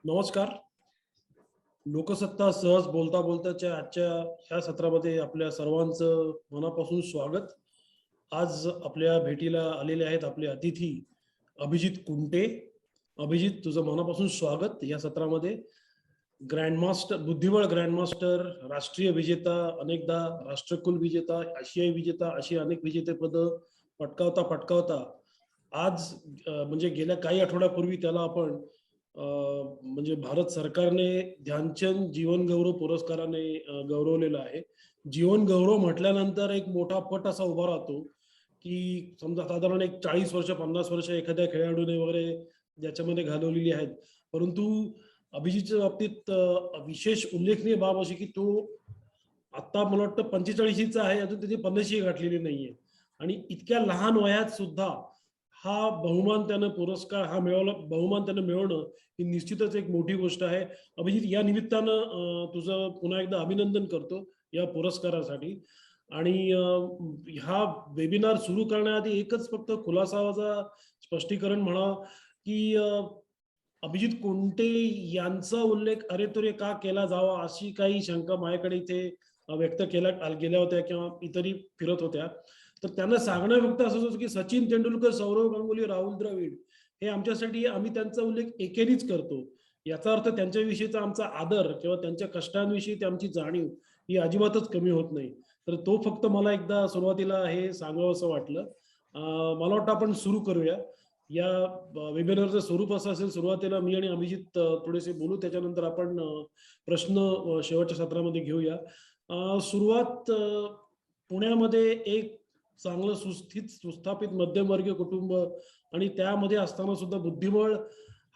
नमस्कार. लोकसत्ता सहज बोलता बोलताच्या आजच्या ह्या सत्रामध्ये आपल्या सर्वांचं मनापासून स्वागत. आज आपल्या भेटीला आलेले आहेत आपले अतिथी अभिजित कुंटे. अभिजित, तुझं मनापासून स्वागत या सत्रामध्ये. ग्रँडमास्टर, बुद्धिबळ ग्रँडमास्टर, राष्ट्रीय विजेता, अनेकदा राष्ट्रकुल विजेता, आशियाई विजेता, अशी अनेक विजेतेपदं पटकावता आज म्हणजे गेल्या काही आठवड्यापूर्वी त्याला आपण म्हणजे भारत सरकारने ध्यानचंद जीवन गौरव पुरस्काराने गौरवलेलं आहे. जीवन गौरव म्हटल्यानंतर एक मोठा पट असा उभा राहतो की समजा साधारण एक 40 वर्ष 50 वर्ष एखाद्या खेळाडूने वगैरे ज्याच्यामध्ये घालवलेली आहेत. परंतु अभिजितच्या बाबतीत विशेष उल्लेखनीय बाब अशी की तो आता मला वाटतं 45चा आहे, अजून त्याची 50 गाठलेली नाहीये. आणि इतक्या लहान वयात सुद्धा हा बहुमान त्यानं पुरस्कार हा बहुमान त्यानं मिळवणं ही निश्चितच एक मोठी गोष्ट आहे. अभिजित, या निमित्तानं तुझं पुन्हा एकदा अभिनंदन करतो या पुरस्कारासाठी. आणि हा वेबिनार सुरू करण्याआधी एकच फक्त खुलासाचा स्पष्टीकरण म्हणा की अभिजित कुंटे यांचा उल्लेख अरे तुरे का केला जावा अशी काही शंका माझ्याकडे इथे व्यक्त गेल्या होत्या किंवा इतरही फिरत होत्या. तर त्यांना सांगणं फक्त असंच होतं की सचिन तेंडुलकर, सौरव गांगुली, राहुल द्रविड हे आमच्यासाठी आम्ही त्यांचा उल्लेख एकेनेच करतो. याचा अर्थ त्यांच्याविषयीचा आमचा आदर किंवा त्यांच्या कष्टांविषयी आमची जाणीव ही अजिबातच कमी होत नाही. तर तो फक्त मला एकदा सुरुवातीला हे सांगावं असं वाटलं. मला वाटतं आपण सुरू करूया. या वेबिनारचं स्वरूप असं असेल, सुरुवातीला मी आणि अभिजित थोडेसे बोलू, त्याच्यानंतर आपण प्रश्न शेवटच्या सत्रामध्ये घेऊया. सुरुवात पुण्यामध्ये एक चांगलं सुस्थापित मध्यमवर्गीय कुटुंब आणि त्यामध्ये असताना सुद्धा बुद्धिबळ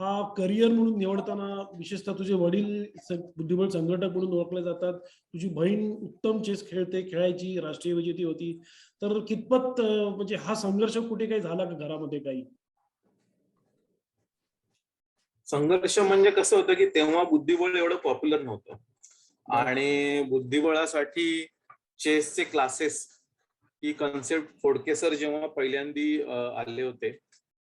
हा करिअर म्हणून निवडताना, विशेषतः तुझे वडील बुद्धिबळ संघटक म्हणून ओळखले जातात, तुझी बहीण उत्तम चेस खेळायची, राष्ट्रीय विजेती होती. तर कितपत म्हणजे हा संघर्ष कुठे काही झाला का घरामध्ये काही? संघर्ष म्हणजे कसं होतं की तेव्हा बुद्धिबळ एवढं पॉप्युलर नव्हतं आणि बुद्धिबळासाठी चेसचे क्लासेस ही कन्सेप्ट फोडके सर जेव्हा पहिल्यांदी आले होते,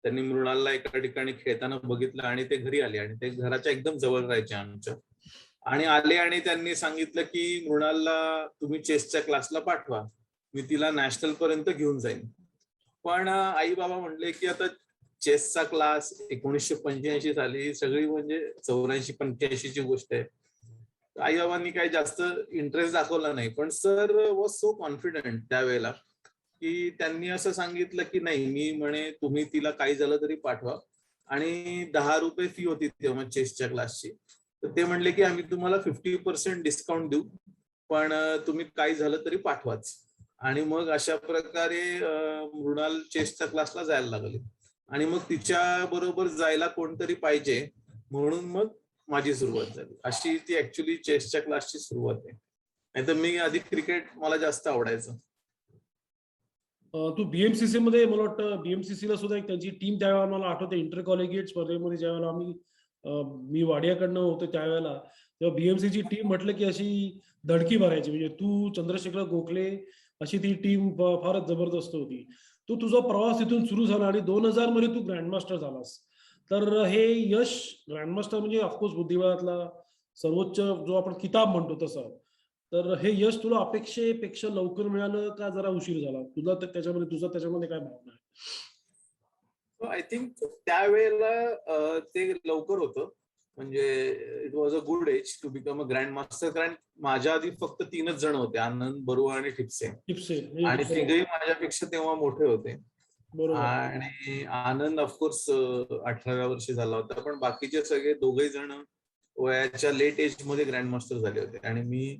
त्यांनी मृणालला एका ठिकाणी खेळताना बघितलं आणि ते घरी आले आणि ते घराच्या एकदम जवळ राहायचे आमच्या, आणि आले आणि त्यांनी सांगितलं की मृणालला तुम्ही चेसच्या क्लासला पाठवा, मी तिला नॅशनल पर्यंत घेऊन जाईन. पण आई बाबा म्हणले की आता चेसचा क्लास 1985 साली सगळी म्हणजे 84-85 ची गोष्ट आहे. आई बाबांनी काही जास्त इंटरेस्ट दाखवला नाही. पण सर वॉज सो कॉन्फिडंट त्यावेळेला की त्यांनी असं सांगितलं की नाही, मी म्हणे तुम्ही तिला काही झालं तरी पाठवा. आणि 10 रुपये फी होती तेव्हा चेसच्या क्लासची. तर ते म्हणले की आम्ही तुम्हाला 50% डिस्काउंट देऊ, पण तुम्ही काही झालं तरी पाठवाच. आणि मग अशा प्रकारे मृणाल चेसच्या क्लासला जायला लागले आणि मग तिच्या बरोबर जायला कोणतरी पाहिजे म्हणून मग माझी सुरुवात झाली. अशी ती ऍक्च्युली चेसच्या क्लासची सुरुवात आहे. नाहीतर मी आधी क्रिकेट मला जास्त आवडायचं. तू बीएमसीसी मध्ये, मला वाटतं बीएमसीसी ला सुद्धा एक त्यांची टीम त्यावेळेला मला आठवते, इंटर कॉलेजिएट स्पर्धेमध्ये ज्यावेळेला आम्ही मी वाडियाकडनं होतो त्यावेळेला, तेव्हा बीएमसीची टीम म्हटलं की अशी धडकी भरायची. म्हणजे तू, चंद्रशेखर गोखले अशी ती टीम फारच जबरदस्त होती. तो तुझा प्रवास तिथून सुरू झाला आणि 2000 मध्ये तू ग्रँडमास्टर झालास. तर हे यश, ग्रँडमास्टर म्हणजे ऑफकोर्स बुद्धिबळातला सर्वोच्च जो आपण किताब म्हणतो तसं, तर हे यश तुला अपेक्षेपेक्षा लवकर मिळालं का जरा उशीर झाला? तुझा त्याच्यामध्ये काय भावना आहे? आय थिंक त्यावेळेला ते लवकर होतं. म्हणजे it was a good age to become a grand master. कारण माझ्या आधी फक्त 3च जण होते, आनंद, बरुआ आणि ठिपसे. आणि तिघही माझ्यापेक्षा तेव्हा मोठे होते. आणि आनंद ऑफकोर्स 18व्या वर्षी झाला होता, पण बाकीचे सगळे दोघे जण वयाच्या लेट एज मध्ये ग्रँड मास्टर झाले होते आणि मी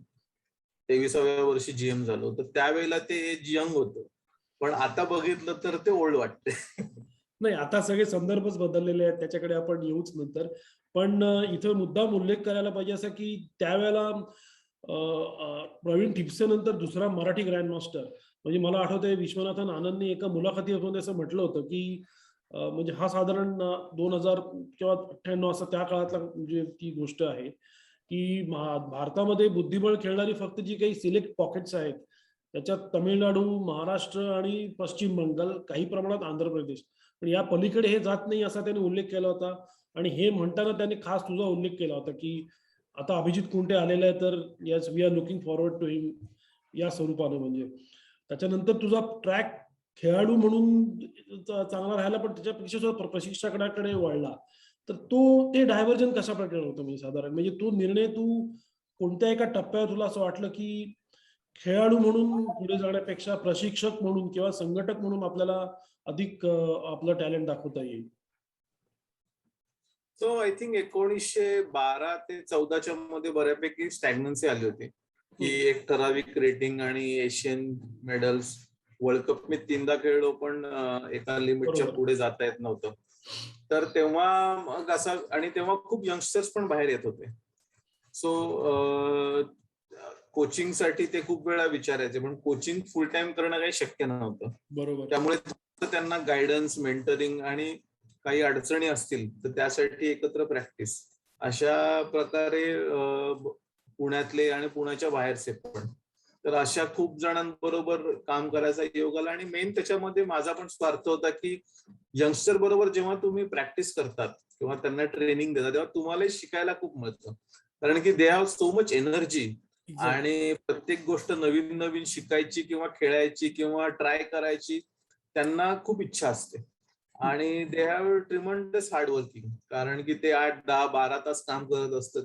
23व्या वर्षी जीएम झालो. तर त्यावेळेला ते एज यंग होतं, पण आता बघितलं तर ते ओल्ड वाटते. नाही, आता सगळे संदर्भच बदललेले आहेत, त्याच्याकडे आपण येऊच नंतर. पण इथं मुद्दाम उल्लेख करायला पाहिजे असं की त्यावेळेला प्रवीण ठिपसे नंतर दुसरा मराठी ग्रँड मास्टर म्हणजे मला आठवतंय विश्वनाथन आनंदने एका मुलाखतीमध्ये असं म्हटलं होतं की म्हणजे हा साधारण 2000 किंवा 98 असं त्या काळातला म्हणजे ती गोष्ट आहे की भारतामध्ये बुद्धिबळ खेळणारी फक्त जी काही सिलेक्ट पॉकेट्स आहेत त्याच्यात तमिळनाडू, महाराष्ट्र आणि पश्चिम बंगाल, काही प्रमाणात आंध्र प्रदेश, पण या पलीकडे हे जात नाही असा त्याने उल्लेख केला होता. आणि हे म्हणताना त्यांनी खास तुझा उल्लेख केला होता की आता अभिजित कुंटे आलेला आहे तर yes we are looking forward to him या स्वरूपानं. म्हणजे त्याच्यानंतर तुझा ट्रॅक खेळाडू म्हणून चांगला राहिला पण त्याच्यापेक्षा सुद्धा प्रशिक्षकाकडे वळला. तर ते डायव्हर्जन कशा प्रकारे होतं म्हणजे साधारण म्हणजे तू कोणत्या एका टप्प्यावर तुला असं वाटलं की खेळाडू म्हणून पुढे जाण्यापेक्षा प्रशिक्षक म्हणून किंवा संघटक म्हणून आपल्याला अधिक आपलं टॅलेंट दाखवता येईल? सो आय थिंक 1912 ते 14 मध्ये बऱ्यापैकी स्टॅग्नन्सी आली होती की एक ठराविक रेटिंग आणि एशियन मेडल्स. वर्ल्ड कप मी 3दा खेळलो पण एका लिमिटच्या पुढे जाता येत नव्हतं. तर तेव्हा मग असा आणि तेव्हा खूप यंगस्टर्स पण बाहेर येत होते. सो कोचिंगसाठी ते खूप वेळा विचारायचे पण कोचिंग फुल टाइम करणं काही शक्य नव्हतं. बरोबर. त्यामुळे त्यांना गायडन्स, मेंटरिंग आणि काही अडचणी असतील तर त्यासाठी एकत्र प्रॅक्टिस अशा प्रकारे पुण्यातले आणि पुण्याच्या बाहेरचे पण तर अशा खूप जणांबरोबर काम करायचा योग आला. आणि मेन त्याच्यामध्ये माझा पण स्वार्थ होता की यंगस्टर बरोबर जेव्हा तुम्ही प्रॅक्टिस करतात किंवा त्यांना ट्रेनिंग देतात तेव्हा तुम्हाला शिकायला खूप मिळतं. कारण की they have so much energy आणि प्रत्येक गोष्ट नवीन नवीन शिकायची किंवा खेळायची किंवा ट्राय करायची त्यांना खूप इच्छा असते. आणि दे हॅव ट्रिमंडस हार्डवर्किंग कारण की ते 8, 10, 12 तास काम करत असतात.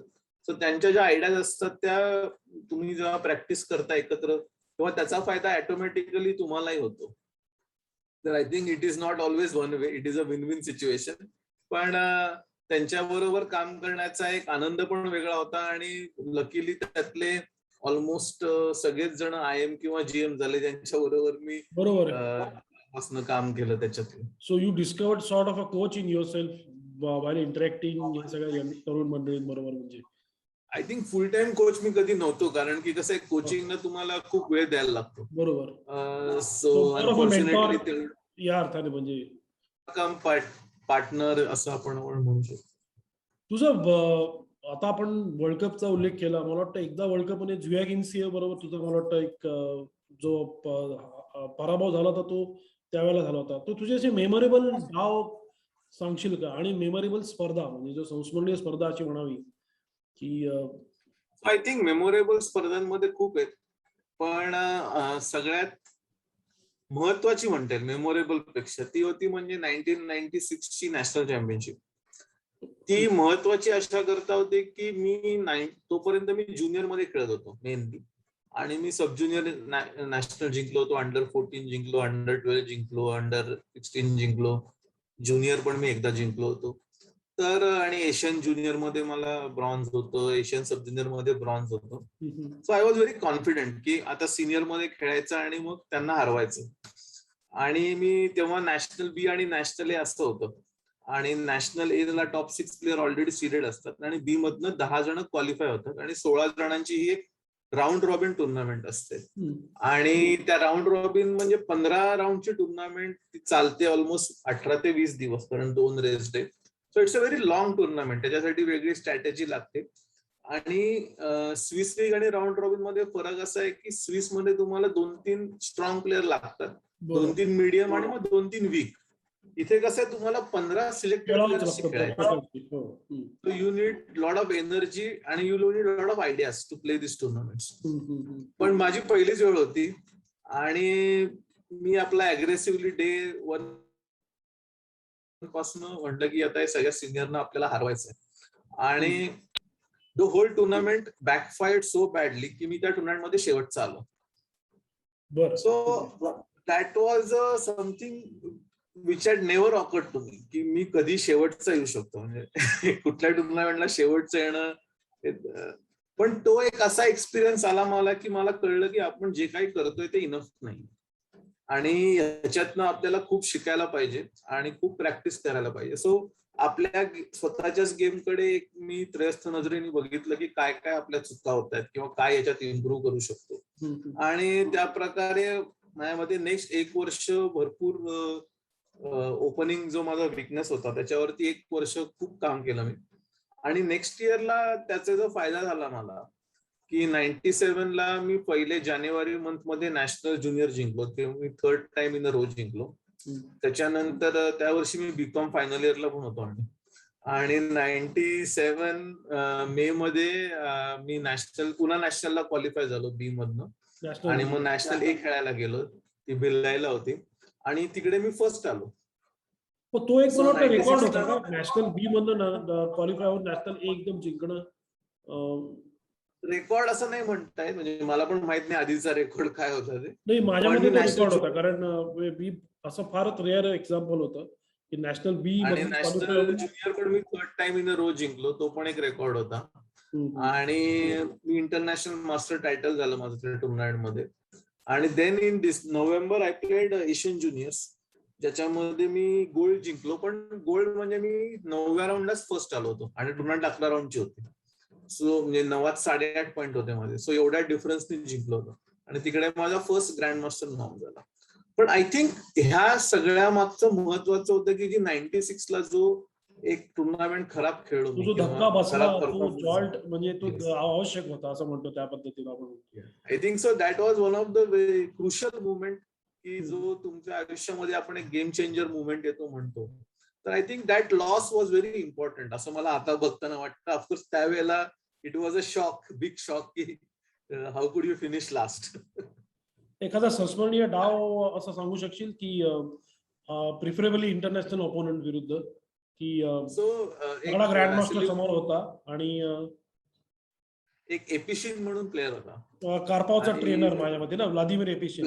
सो त्यांच्या ज्या आयडियाज असतात त्या तुम्ही जेव्हा प्रॅक्टिस करता एकत्र तेव्हा त्याचा फायदा ऑटोमॅटिकली तुम्हालाही होतो. तर I think it is not always one way, it is a win win situation. पण त्यांच्याबरोबर काम करण्याचा एक आनंद पण वेगळा होता आणि लकीली त्यातले ऑलमोस्ट सगळेच जण IM किंवा GM झाले ज्यांच्या बरोबर मी बरोबर काम केलं त्याच्यातून. So you discovered sort of a coach in yourself while interacting या सगळ्या तरुण मंडळींबरोबर. म्हणजे I think full time coach मी कधी नव्हतो कारण की कसं आहे कोचिंगला तुम्हाला खूप वेळ द्यायला लागतो. बरोबर. सो अनफॉर्च्युनेटली या अर्थाने म्हणजे कम पार्टनर असं आपण म्हणू शकतो. तुझं आता आपण वर्ल्ड कपचा उल्लेख केला. मला वाटतं एकदा वर्ल्ड कप मध्ये झुयागिन्सिया बरोबर तुझा मला वाटतं एक जो पराभव झाला होता तो त्यावेळेला झाला होता. तो तुझे असे मेमोरेबल डाव सांगशील का? आणि मेमोरेबल स्पर्धा म्हणजे जो संस्मरणीय स्पर्धा अशी म्हणावी की आय थिंक मेमोरेबल स्पर्धांमध्ये खूप आहेत पण सगळ्यात महत्वाची म्हणता येईल मेमोरेबल पेक्षा ती होती म्हणजे 1996 ची नॅशनल चॅम्पियनशिप. ती महत्वाची अशा करता होती की तोपर्यंत मी ज्युनियर मध्ये खेळत होतो मेनली आणि मी सब ज्युनियर नॅशनल जिंकलो होतो, अंडर 14 जिंकलो, अंडर 12 जिंकलो, अंडर 16 जिंकलो, ज्युनियर पण मी एकदा जिंकलो होतो. तर आणि एशियन ज्युनियर मध्ये मला ब्रॉन्झ होतं, एशियन सब ज्युनियर मध्ये ब्रॉन्झ होतं. So I was very confident की आता सिनियर मध्ये खेळायचं आणि मग त्यांना हरवायचं. आणि मी तेव्हा नॅशनल बी आणि नॅशनल ए असं होतं आणि नॅशनल ए ला टॉप 6 प्लेअर ऑलरेडी सीडेड असतात आणि बी मधनं 10 जण क्वालिफाय होतात आणि 16 जणांची ही एक राऊंड रॉबिन टुर्नामेंट असते. आणि त्या राऊंड रॉबिन म्हणजे 15 राऊंडची टुर्नामेंट चालते ऑलमोस्ट 18 ते 20 दिवस कारण 2 rest day. So it's a very long tournament. त्याच्यासाठी वेगळी स्ट्रॅटेजी लागते. आणि स्विस लीग आणि राऊंड रॉबिन मध्ये फरक असा आहे की स्विस मध्ये तुम्हाला 2-3 स्ट्रॉंग प्लेअर लागतात, 2-3 मीडियम आणि मग 2-3 वीक. इथे कसं आहे तुम्हाला 15 सिलेक्टेड प्लेयर्स खेळायचे. You need lot of energy आणि you need lot of ideas to play this tournaments. पण माझी पहिलीच वेळ होती आणि मी आपला अग्रेसिव्हली डे 1 पासून म्हटलं की आता सगळ्या सिनियरना आपल्याला हरवायचंय. आणि the whole tournament backfired so badly की मी त्या टुर्नामेंट मध्ये शेवटचा आलो. So that was something which had never occurred to me की मी कधी शेवटचा येऊ शकतो. म्हणजे कुठल्या टुर्नामेंटला शेवटचं येणं. पण तो एक असा एक्सपिरियन्स आला मला की मला कळलं की आपण जे काही करतोय ते इनफ नाही आणि ह्याच्यातनं आपल्याला खूप शिकायला पाहिजे आणि खूप प्रॅक्टिस करायला पाहिजे. सो आपल्या स्वतःच्याच गेमकडे एक मी त्रयस्थ नजरेने बघितलं की काय काय आपल्या चुका होत आहेत किंवा काय याच्यात इम्प्रूव्ह करू शकतो. आणि त्या प्रकारे माझ्यामध्ये नेक्स्ट 1 वर्ष भरपूर ओपनिंग जो माझा विकनेस होता त्याच्यावरती 1 वर्ष खूप काम केलं मी. आणि नेक्स्ट इयरला त्याचा जो फायदा झाला मला की 97 ला मी पहिले जानेवारी मंथ मध्ये नॅशनल ज्युनियर जिंकलो. ते मी 3rd time in a row जिंकलो. त्याच्यानंतर त्या वर्षी मी बीकॉम फायनल इयरला पण होतो आणि 97 मे मध्ये मी पुन्हा नॅशनलला क्वालिफाय झालो बी मधनं आणि मग नॅशनल ए खेळायला गेलो. ती भिलाईला होती आणि तिकडे मी फर्स्ट आलो. तो एक मला वाटतं रेकॉर्ड होता का नॅशनल बी मधनं क्वालिफाय होऊन नॅशनल ए एकदम जिंकणं? रेकॉर्ड असं नाही म्हणताय, म्हणजे मला पण माहित नाही आधीचा रेकॉर्ड काय होता ते. नाही, माझ्यामध्ये तो रेकॉर्ड होता, कारण बी असं फारच रेअर एक्झाम्पल होतं की नॅशनल बी आणि नॅशनल ज्युनियर पण मी थर्ड टाइम इन रोज जिंकलो, तो पण एक रेकॉर्ड होता. आणि मी इंटरनॅशनल मास्टर टायटल झालं माझं त्या टुर्नामेंट मध्ये. आणि then in November I played Asian juniors, ज्याच्यामध्ये मी गोल्ड जिंकलो. पण गोल्ड म्हणजे मी 9व्या राऊंडलाच फर्स्ट आलो होतो आणि टुर्नामेंट 11 राऊंडची होती. सो म्हणजे 9त 8.5 पॉईंट होते माझे. सो एवढ्या डिफरन्सने जिंकलो होतो आणि तिकडे माझा फर्स्ट ग्रँड मास्टर नाम झाला. पण आय थिंक ह्या सगळ्या मागचं महत्वाचं होतं की जी 96 ला जो एक टुर्नामेंट खराब खेळलो, जो धक्का बसला, तो जॉल्ट म्हणजे तो आवश्यक होता असं म्हणतो त्या पद्धतीने आपण. I think so that was one of the crucial movement की जो तुमच्या आयुष्यामध्ये आपण एक गेम चेंजर मुवमेंट येतो म्हणतो. तर I think that loss was very important असं मला आता बघताना वाटतं. ऑफकोर्स त्यावेळेला it was a shock, big shock की how could you finish last. एखादा संस्मरणीय डाव असं सांगू शकशील की प्रिफरेबली इंटरनॅशनल ओपोनंट विरुद्ध, की सगळा ग्रँड मास्टर समोर होता आणि एक एपिशिन म्हणून प्लेअर होता, कार्पावचा ट्रेनर माझ्या मते ना, व्लादिमीर एपिशिन.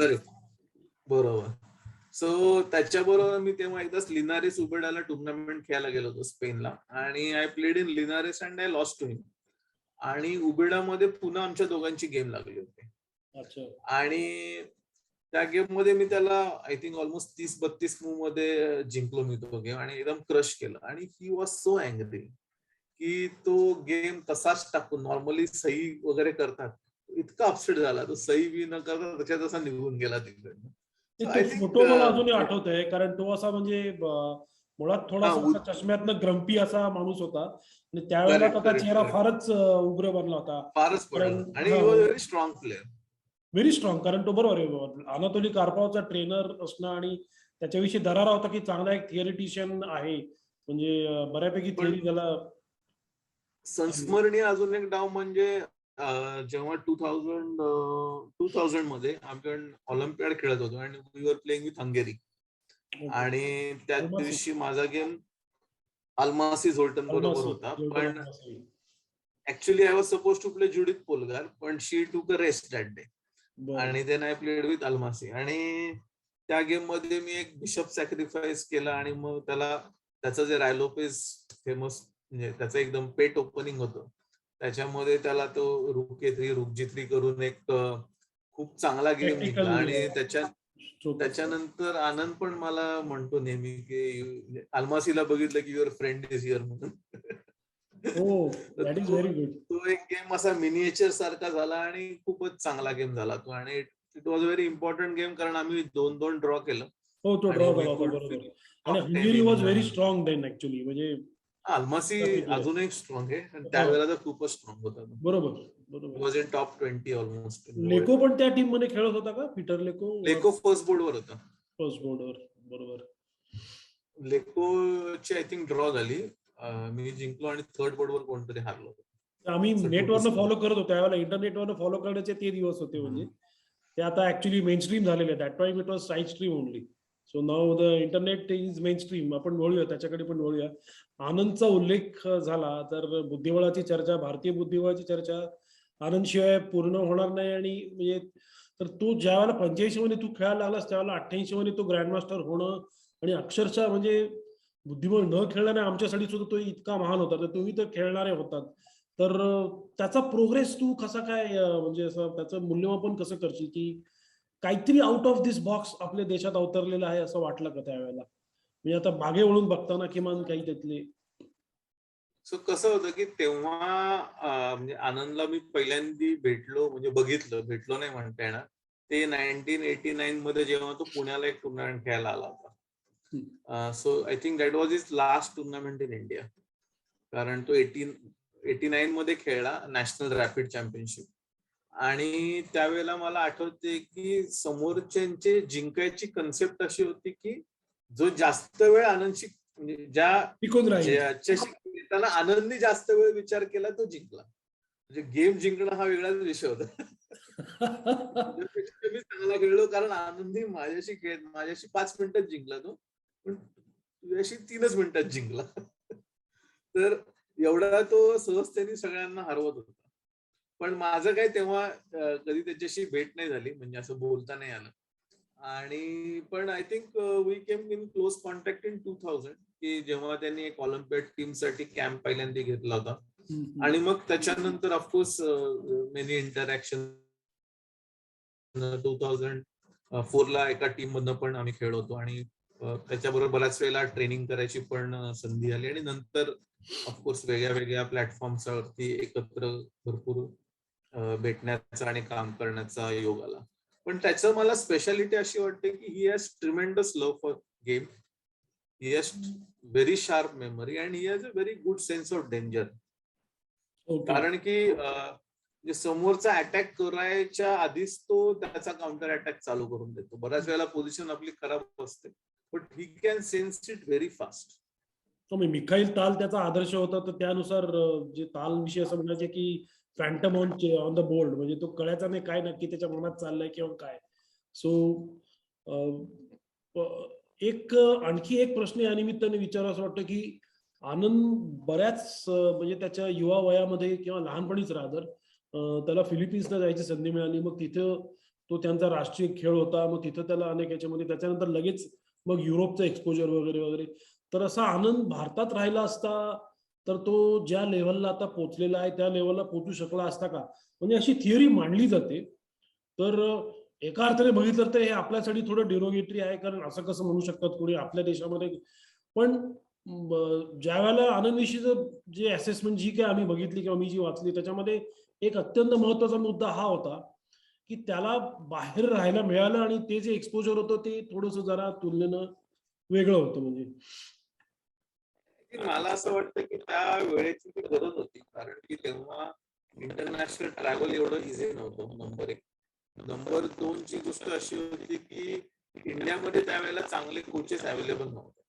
बरोबर. सो त्याच्याबरोबर मी तेव्हा एकदाच लिनारेस उबेडाला टुर्नामेंट खेळायला गेलो होतो स्पेनला, आणि I played in Linares and I lost to him. आणि उबेडामध्ये पुन्हा आमच्या दोघांची गेम लागली होती. आणि त्या गेम मध्ये मी त्याला आय थिंक ऑलमोस्ट 30-32 मूव मध्ये जिंकलो मी तो गेम आणि एकदम क्रश केलं. आणि ही वॉज सो अँग्री की तो गेम तसाच टाकून, नॉर्मली सही वगैरे करतात, इतका अपसेट झाला. तो सही बी न करता त्याच्या तसा निघून गेला तिकडनं. फोटो मला अजूनही आठवत आहे, कारण तो असा म्हणजे मुळात थोडासा चष्म्यातनं ग्रम्पी असा माणूस होता आणि त्यावेळेला त्याचा चेहरा फारच उग्र बनला होता. फारच पडला आणि very strong player, very strong. कारण तो बरोबर आहे, अनातोली कार्पावचा ट्रेनर असणं आणि त्याच्याविषयी दरारा होता की चांगला एक थिअरिटिशियन आहे, म्हणजे बऱ्यापैकी थिअरी त्याला. संस्मरणीय अजून एक डाव म्हणजे जेव्हा 2000 मध्ये आपण ऑलिम्पियाड खेळत होतो आणि we were playing with Hungary, आणि त्या दिवशी माझा गेम अल्मासी झोल्टन बरोबर होता. पण actually I was suppose to play Judith Polgar, पण she took a rest that day आणि then I played with Almasi. आणि त्या गेम मध्ये मी एक बिशप सॅक्रिफाईस केला आणि मग त्याचं जे रायलोपेज फेमस, म्हणजे त्याचं एकदम पेट ओपनिंग होतं, त्याच्यामध्ये त्याला तो रुक ए3 रुक जी3 करून एक खूप चांगला गेम जिंकला. आणि त्याच्यानंतर आनंद पण मला म्हणतो नेहमी की अल्मासीला बघितलं की युअर फ्रेंड इज हिअर म्हणून. तो एक गेम असा मिनिएचर सारखा झाला आणि खूपच चांगला गेम झाला तो. आणि it was very important game, कारण आम्ही 2-2 ड्रॉ केलं. हो, तो ड्रॉ झाला होता बरोबर. आणि Hungary was very strong then actually, म्हणजे अल्मासी अजूनही स्ट्रॉंग आहे आणि त्यावेळेला तर खूपच स्ट्रॉंग होता. बरोबर. Was in top 20 almost. Leko पण त्या टीम मध्ये खेळत होता का? पीटर लेको फर्स्ट बोर्डवर होता. फर्स्ट बोर्डवर, बरोबर. लेकोची आय थिंक ड्रॉ झाली, मी जिंकलो आणि थर्ड बोर्डवर कोणतरी हारलो. आम्ही नेटवरनं फॉलो करत होतो त्यावेळेला, इंटरनेटवरनं फॉलो करण्याचे ते दिवस होते. म्हणजे ते आता ऍक्च्युअली मेन स्ट्रीम झालेले. That time it was side stream only. So now the internet is main stream. आपण वळूया, त्याच्याकडे पण वळूया. आनंदचा उल्लेख झाला तर बुद्धिबळाची चर्चा, भारतीय बुद्धिबळाची चर्चा आनंदशिवाय पूर्ण होणार नाही. आणि म्हणजे तर तू ज्यावेळेला 85 मध्ये तू खेळायला लागलास, त्यावेळेला 88 मध्ये तो ग्रँडमास्टर होणं आणि अक्षरशः म्हणजे बुद्धिबळ न खेळल्याने आमच्यासाठी सुद्धा तो इतका महान होता. तर तुम्ही तर खेळणारे होतात, तर त्याचा प्रोग्रेस तू कसा काय, म्हणजे असं त्याचं मूल्यमापन कसं करशील की काहीतरी आउट ऑफ दिस बॉक्स आपल्या देशात अवतरलेलं आहे असं वाटलं का त्यावेळेला? म्हणजे आता मागे वळून बघताना किमान काही त्यातले. सो कसं होतं की तेव्हा म्हणजे आनंदला मी पहिल्यांदा भेटलो नाही म्हणता येणार, ते 1989 मध्ये जेव्हा तो पुण्याला एक टुर्नामेंट खेळायला आला होता. So I think that was is last tournament in India, कारण तो 89 मध्ये खेळला नॅशनल रॅपिड चॅम्पियनशिप. आणि त्यावेळेला मला आठवते की समोरच्यांचे जिंकायची कन्सेप्ट अशी होती की जो जास्त वेळ आनंदशी म्हणजे ज्याच्याशी जिंकताना आनंदी जास्त वेळ विचार केला तो जिंकला. म्हणजे गेम जिंकणं हा वेगळाच विषय होता. त्याच्यापेक्षा मी चांगला खेळलो कारण आनंदी माझ्याशी 5 मिनिटात जिंकला तो, पण तुझ्याशी 3च मिनिटात जिंकला. तर एवढा तो सहजतेने सगळ्यांना हरवत होता. पण माझं काय तेव्हा कधी त्याच्याशी भेट नाही झाली, म्हणजे असं बोलता नाही आलं. आणि पण I think we came in close contact in 2000, की जेव्हा त्यांनी एक ऑलिम्पिक टीमसाठी कॅम्प पहिल्यांदा घेतला होता. आणि मग त्याच्यानंतर ऑफकोर्स मेनी इंटरॅक्शन 2004 ला एका टीम मधनं पण आम्ही खेळलो होतो आणि त्याच्याबरोबर बऱ्याच वेळेला ट्रेनिंग करायची पण संधी आली आणि नंतर ऑफकोर्स वेगळ्या वेगळ्या प्लॅटफॉर्म्सवरती एकत्र भरपूर भेटण्याचा आणि काम करण्याचा योग आला. पण त्याचं मला स्पेशालिटी अशी वाटते की he has tremendous love for game, he has very sharp memory and he has a very good sense of danger. कारण की समोरचा अटॅक करायच्या आधीच तो त्याचा काउंटर अटॅक चालू करून देतो. बऱ्याच वेळेला पोझिशन आपली खराब असते, but he can sense it very fast. Mikhail ताल त्याचा आदर्श होता, तर त्यानुसार जे ताल विषयी असं म्हणायचे की फॅन्टम ऑन द बोर्ड, म्हणजे तो कळायचा नाही काय नक्की त्याच्या मनात चाललंय किंवा काय. सो आणखी एक प्रश्न या निमित्ताने विचारावं असं वाटतं की आनंद बऱ्याच म्हणजे त्याच्या युवा वयामध्ये किंवा लहानपणीच राहतं त्याला फिलिपिन्सला जायची संधी मिळाली. मग तिथं तो त्यांचा राष्ट्रीय खेळ होता, मग तिथं त्याला अनेक याच्यामध्ये त्याच्यानंतर लगेच मग युरोपचं एक्सपोजर वगैरे वगैरे. तर असा आनंद भारतात राहिला असता तर तो ज्या लेव्हलला आता पोहोचलेला आहे त्या लेव्हलला पोहोचू शकला असता का, म्हणजे अशी थिअरी मांडली जाते. तर एका अर्थाने बघितलं तर हे आपल्यासाठी थोडं डिरोगेटरी आहे, कारण असं कसं म्हणू शकतात कोणी आपल्या देशामध्ये. पण ज्या वेळेला आनंदविषयीचं जे असेसमेंट जी काय आम्ही बघितली किंवा मी जी वाचली त्याच्यामध्ये एक अत्यंत महत्वाचा मुद्दा हा होता की त्याला बाहेर राहायला मिळालं आणि ते जे एक्सपोजर होतं ते थोडंसं जरा तुलनेनं वेगळं होतं. म्हणजे मला असं वाटतं की त्या वेळेची ती गरज होती, कारण की तेव्हा इंटरनॅशनल ट्रॅव्हल एवढं इझी नव्हतं. नंबर 1. नंबर 2 ची गोष्ट अशी होती की इंडियामध्ये त्यावेळेला चांगले कोचेस अवेलेबल नव्हते.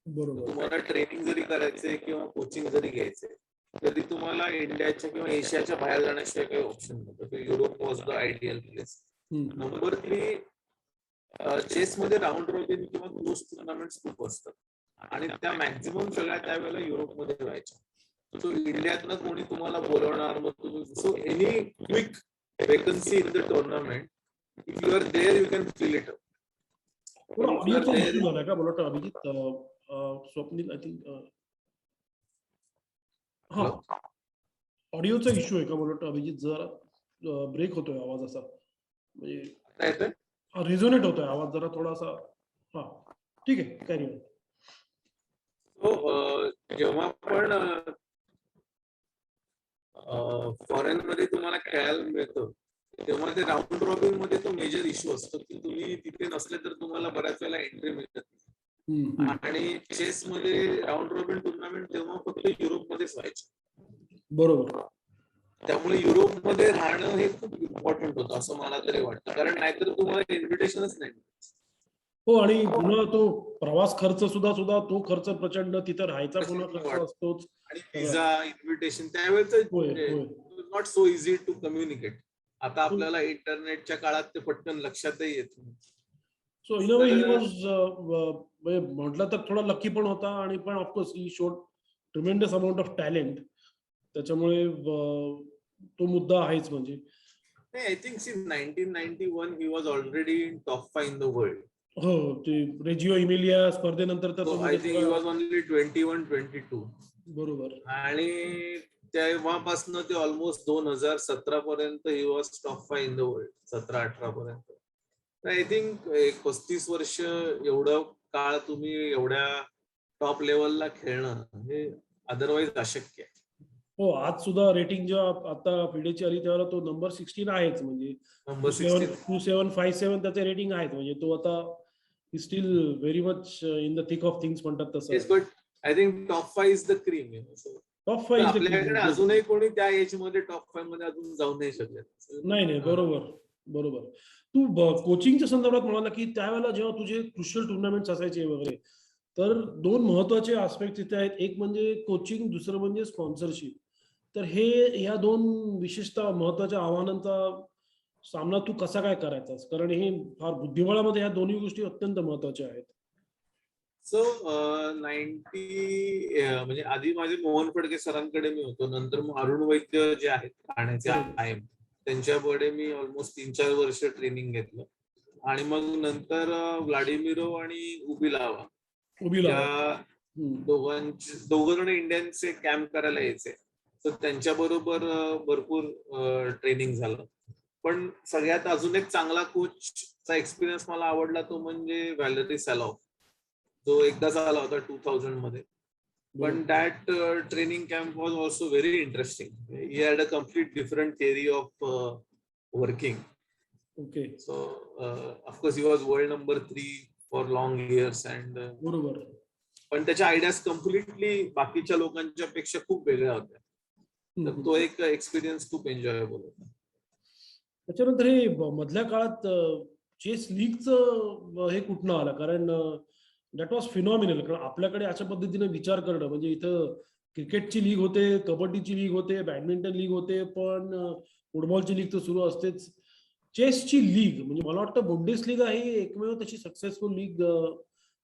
बरोबर. तुम्हाला ट्रेनिंग जरी करायचंय किंवा कोचिंग जरी घ्यायचंय तरी तुम्हाला इंडियाच्या किंवा एशियाच्या बाहेर जाण्याशिवाय काही ऑप्शन नव्हतं. Europe was the ideal place. Number 3, चेसमध्ये राऊंड रॉबिन किंवा क्लोज टुर्नामेंट्स खूप असतात आणि त्या मॅक्झिमम सगळ्या त्यावेळेला युरोपमध्ये व्हायच्या. सो इंडियातनं कोणी तुम्हाला बोलवणार, मग तुम्ही so any quick vacancy in the tournament, if you are there you can fill it up. ऑडिओचा इश्यू झालाय का मला वाटतं अभिजित, स्वप्नील आय थिंक. हा, ऑडिओचा इश्यू आहे का मला वाटतं अभिजित, जरा ब्रेक होतोय आवाज असा, म्हणजे रिझोनेट होतोय आवाज जरा थोडासा. हा ठीक आहे, कॅरी ऑन. जेव्हा पण फॉरेन मध्ये तुम्हाला खेळायला मिळतं तेव्हा ते राऊंड रॉबिन मध्ये तो मेजर इश्यू असतो की तुम्ही तिथे नसले तर तुम्हाला बऱ्याच वेळेला एंट्री मिळत नाही. आणि चेस मध्ये राऊंड रॉबिन टुर्नामेंट तेव्हा फक्त युरोपमध्येच व्हायचे. बरोबर. त्यामुळे युरोपमध्ये राहणं हे खूप इम्पॉर्टंट होतं असं मला तरी वाटतं, कारण नाहीतर तुम्हाला इन्व्हिटेशनच नाही. हो, आणि पुन्हा तो प्रवास खर्च सुद्धा तो खर्च प्रचंड, तिथं राहायचा पुन्हा खर्च असतोच, आणि व्हिसा, इन्व्हिटेशन त्यावेळेचं not so easy to communicate. आता आपल्याला इंटरनेटच्या काळात ते पटकन लक्षातही येत नाही. So in a way he was म्हटलं तर थोडा लकी पण होता, आणि पण of course he showed tremendous amount of talent. त्याच्यामुळे तो मुद्दा आहेच. म्हणजे I think since 1991 he was already in top 5 in the world. हो, ते रेजिओ इमिलिया स्पर्धेनंतर तर I think he was only 21-22. बरोबर. आणि तेव्हापासून ते ऑलमोस्ट 2017 पर्यंत he was top 5 in the world, 17-18 पर्यंत. आय थिंक 35 वर्ष एवढं काळ तुम्ही एवढ्या टॉप लेवलला खेळणं हे अदरवाईज अशक्य आहे. हो, आज सुद्धा रेटिंग जेव्हा आता फिडेची आली तेव्हा तो नंबर 16 आहेच. म्हणजे नंबर 16 2757 त्याचे रेटिंग आहेत. म्हणजे तो आता steel very much in the thick of things म्हणतात तसं. But I think top 5 is the cream. Top 5 आपल्याकडे अजूनही कोणी त्या एज मध्ये टॉप 5 मध्ये अजून जाऊ नाही शकले. नाही, बरोबर बरोबर. तू कोचिंगच्या संदर्भात म्हणाला की त्यावेळेला जेव्हा तुझे क्रुशियल टुर्नामेंट्स असायचे वगैरे, तर दोन महत्वाचे आस्पेक्ट तिथे आहेत. एक म्हणजे कोचिंग, दुसरं म्हणजे स्पॉन्सरशिप. तर ह्या दोन विशेषतः महत्वाच्या आव्हानांचा सामना तू कसा काय करायचास? कारण हे फार बुद्धिबळामध्ये ह्या दोन्ही गोष्टी अत्यंत महत्वाच्या आहेत. सो 90 म्हणजे आधी माझे मोहन फडके सरांकडे मी होतो. नंतर मग अरुण वैद्य जे आहेत ठाण्याचे बरोबर. आहे, त्यांच्याकडे मी ऑलमोस्ट 3-4 वर्ष ट्रेनिंग घेतलं. आणि मग नंतर व्लाडिमिरो आणि उबिलावा उभी या लावा. हम्म. दोघं जण इंडियनचे कॅम्प करायला यायचे. तर त्यांच्या बरोबर भरपूर ट्रेनिंग झालं. पण सगळ्यात अजून एक चांगला कोचचा एक्सपिरियन्स मला आवडला तो म्हणजे व्हॅलरी सॅलॉफ, जो एकदाच आला होता 2000 मध्ये. पण बरोबर. That training camp was also very interesting. He had a complete different theory of working. Okay. So of course he was world number 3 for long years and बरोबर. पण त्याच्या आयडियाज कम्प्लिटली बाकीच्या लोकांच्या पेक्षा खूप वेगळ्या होत्या. हम्म, तर हम्म. तो एक एक्सपिरियन्स खूप एन्जॉयबल होता. त्याच्यानंतर हे मधल्या काळात चेस लीगचं हे कुठनं आलं? कारण दॅट वॉज फिनॉमिनल. कारण आपल्याकडे अशा पद्धतीने विचार करणं म्हणजे इथं क्रिकेटची लीग होते, कबड्डीची लीग होते, बॅडमिंटन लीग होते, पण फुटबॉलची लीग तर सुरू असतेच. चेसची लीग म्हणजे मला वाटतं बुंडेस लीग आहे एकमेव तशी सक्सेसफुल लीग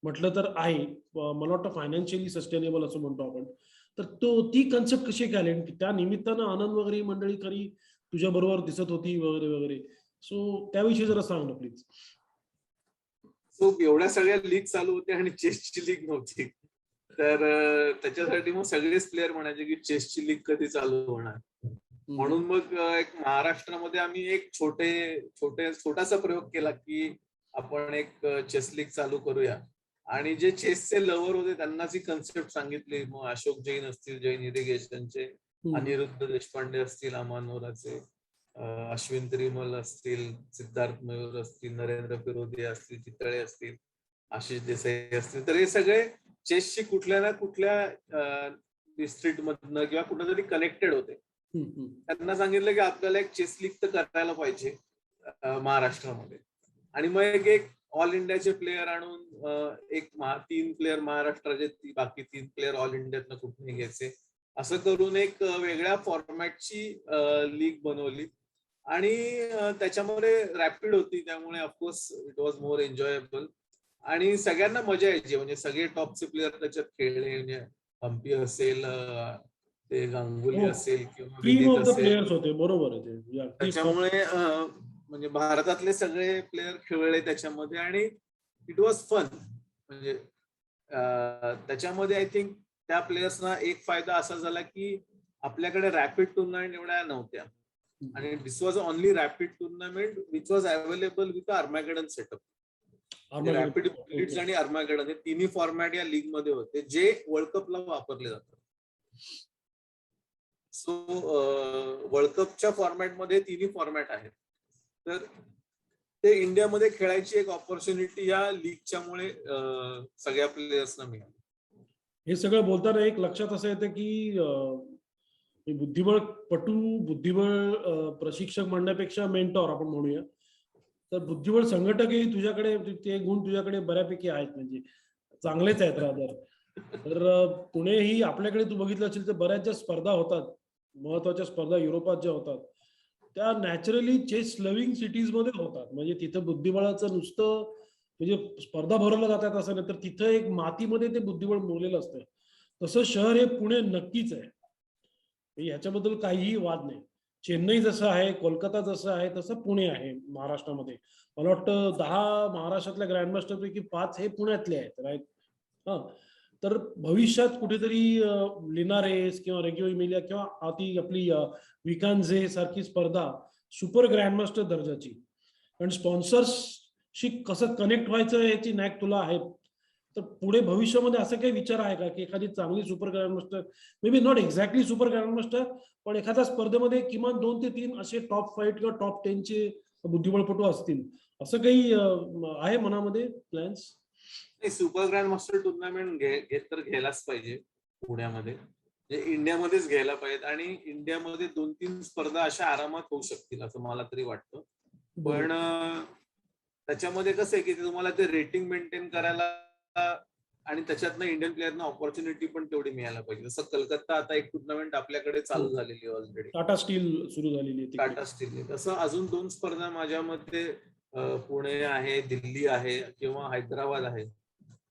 म्हटलं तर आहे. मला वाटतं फायनान्शियली सस्टेनेबल असं म्हणतो आपण. तर ती कन्सेप्ट कशी काय आली? आणि त्या निमित्तानं आनंद वगैरे ही मंडळी खरी तुझ्या बरोबर दिसत होती वगैरे वगैरे. सो त्याविषयी जरा सांग ना प्लीज. सो एवढ्या सगळ्या लीग चालू होत्या आणि चेसची लीग नव्हती. तर त्याच्यासाठी मग सगळेच प्लेयर म्हणायचे की चेसची लीग कधी चालू होणार. म्हणून मग एक महाराष्ट्रामध्ये आम्ही एक छोटासा प्रयोग केला की आपण एक चेस लीग चालू करूया. आणि जे चेसचे लवर होते त्यांनाच ही कन्सेप्ट सांगितली. मग अशोक जैन असतील, जैन इरिगेशनचे, अनिरुद्ध देशपांडे असतील, अमानोराचे, अश्विन त्रिमल असतील, सिद्धार्थ मयूर असतील, नरेंद्र फिरोदिया असतील, चितळे असतील, आशिष देसाई असतील. तर हे सगळे चेसशी कुठल्या ना कुठल्या डिस्ट्रिक्ट मधनं किंवा कुठेतरी कनेक्टेड होते. त्यांना सांगितलं की आपल्याला एक चेस लीग तर करायला पाहिजे महाराष्ट्रामध्ये. आणि मग एक ऑल इंडियाचे प्लेयर आणून 3 प्लेयर महाराष्ट्राचे, बाकी 3 प्लेयर ऑल इंडियातनं कुठे घ्यायचे, असं करून एक वेगळ्या फॉर्मॅटची लीग बनवली. आणि त्याच्यामध्ये रॅपिड होती, त्यामुळे of course it was more enjoyable. आणि सगळ्यांना मजा यायची. म्हणजे सगळे टॉपचे प्लेयर त्याच्यात खेळले. म्हणजे हम्पी असेल, ते गांगुली असेल किंवा क्रीम विदित ऑफ द असेल. प्लेयर्स होते. बरोबर आहे ते. त्याच्यामुळे म्हणजे भारतातले सगळे प्लेयर खेळले त्याच्यामध्ये आणि इट वॉज फन. म्हणजे त्याच्यामध्ये आय थिंक त्या प्लेयर्सना एक फायदा असा झाला की आपल्याकडे रॅपिड टुर्नामेंट एवढ्या नव्हत्या. आणि this was only rapid tournament which was available with Armageddon setup. Rapid leads आणि आर्मॅगेडन हे तिन्ही फॉर्मॅट या लीग मध्ये होते जे वर्ल्ड कपला वापरले जातात. सो वर्ल्ड कपच्या फॉर्मॅटमध्ये तिन्ही फॉर्मॅट आहेत. तर ते इंडियामध्ये खेळायची एक ऑपॉर्च्युनिटी या लीगच्यामुळे सगळ्या प्लेयर्सना मिळाली. हे सगळं बोलताना एक लक्षात असं येतं की बुद्धिबळ प्रशिक्षक म्हणण्यापेक्षा मेंटॉर आपण म्हणूया. तर बुद्धिबळ संघटकही तुझ्याकडे ते गुण तुझ्याकडे बऱ्यापैकी आहेत. म्हणजे चांगलेच आहेत रादर. तर पुणे ही आपल्याकडे तू बघितलं असेल तर बऱ्याच ज्या स्पर्धा होतात, महत्वाच्या स्पर्धा युरोपात ज्या होतात, त्या नॅचरली चेस लव्हिंग सिटीज मध्ये होतात. म्हणजे तिथं बुद्धिबळाचं नुसतं म्हणजे स्पर्धा भरवल्या जातात असं नाही, तर तिथं एक मातीमध्ये ते बुद्धिबळ मुरलेलं असतं. तसं शहर हे पुणे नक्कीच आहे. ह्याच्याबद्दल काहीही वाद नाही. चेन्नई जसं आहे, कोलकाता जसं आहे, तसं पुणे आहे महाराष्ट्रामध्ये. मला वाटतं 10 महाराष्ट्रातल्या ग्रँडमास्टर पैकी 5 हे पुण्यातले आहेत. राईट. हा. तर भविष्यात कुठेतरी लिनारेस किंवा रेगिओ इमिलिया किंवा ती आपली विकांझे सारखी स्पर्धा सुपर ग्रँडमास्टर दर्जाची. कारण स्पॉन्सर्सशी कसं कनेक्ट व्हायचं याची नॅक तुला आहे. तर पुढे भविष्यामध्ये असं काही विचार आहे का की एखादी चांगली super grandmaster, may be not exactly super grandmaster, पण एखाद्या स्पर्धेमध्ये किमान 2 ते 3 असे टॉप 5 किंवा टॉप 10 चे बुद्धिबळपटू असतील, असं काही आहे मनामध्ये plans? Super grand master tournament तर घ्यायलाच पाहिजे पुण्यामध्ये. इंडियामध्येच घ्यायला पाहिजेत. आणि इंडियामध्ये 2-3 स्पर्धा अशा आरामात होऊ शकतील असं मला तरी वाटतं. पण त्याच्यामध्ये कसं आहे की तुम्हाला ते रेटिंग मेंटेन करायला आणि त्याच्यातनं इंडियन प्लेअरना ऑपॉर्च्युनिटी पण तेवढी मिळायला पाहिजे. जसं कलकत्ता आता एक टुर्नामेंट आपल्याकडे चालू झालेली आहे ऑलरेडी, टाटा स्टील सुरू झालेली आहे तिकडे. टाटा स्टील. तसं अजून 2 स्पर्धा माझ्या मते पुणे आहे, दिल्ली आहे किंवा हैदराबाद आहे,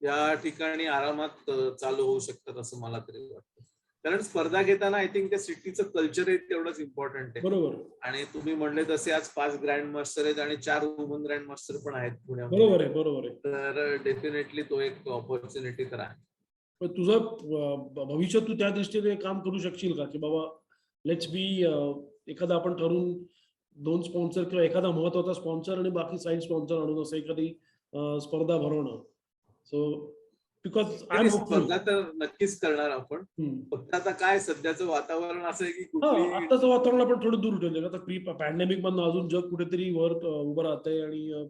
या ठिकाणी आरामात चालू होऊ शकतात असं मला तरी वाटतं. कारण स्पर्धा घेताना आय थिंक त्या सिटीचं कल्चर आहे तेवढंच इम्पॉर्टंट आहे. बरोबर. आणि तुम्ही म्हणले तसे आज 5 ग्रँड मास्टर आहेत आणि 4 वुमन ग्रँड मास्टर पण आहेत पुण्यामध्ये. बरोबर आहे, बरोबर आहे. तर डेफिनेटली तो एक ऑपॉर्च्युनिटी तर आहे. पण तुझं भविष्य तू त्या दृष्टीने काम करू शकशील का, की बाबा लेट्स बी एखादा आपण ठरवून 2 स्पॉन्सर किंवा एखादा महत्वाचा स्पॉन्सर आणि बाकी साईड स्पॉन्सर आणून असं एखादी स्पर्धा भरवणं. सो बिकॉज आय एम स्पर्धा तर नक्कीच करणार आपण. फक्त आता काय सध्याचं वातावरण असं आहे की कुठली आताचं वातावरण आपण थोडं दूर ठेवलं. आता प्री पॅन्डेमिक मधून अजून जग कुठेतरी वर उभं राहतंय आणि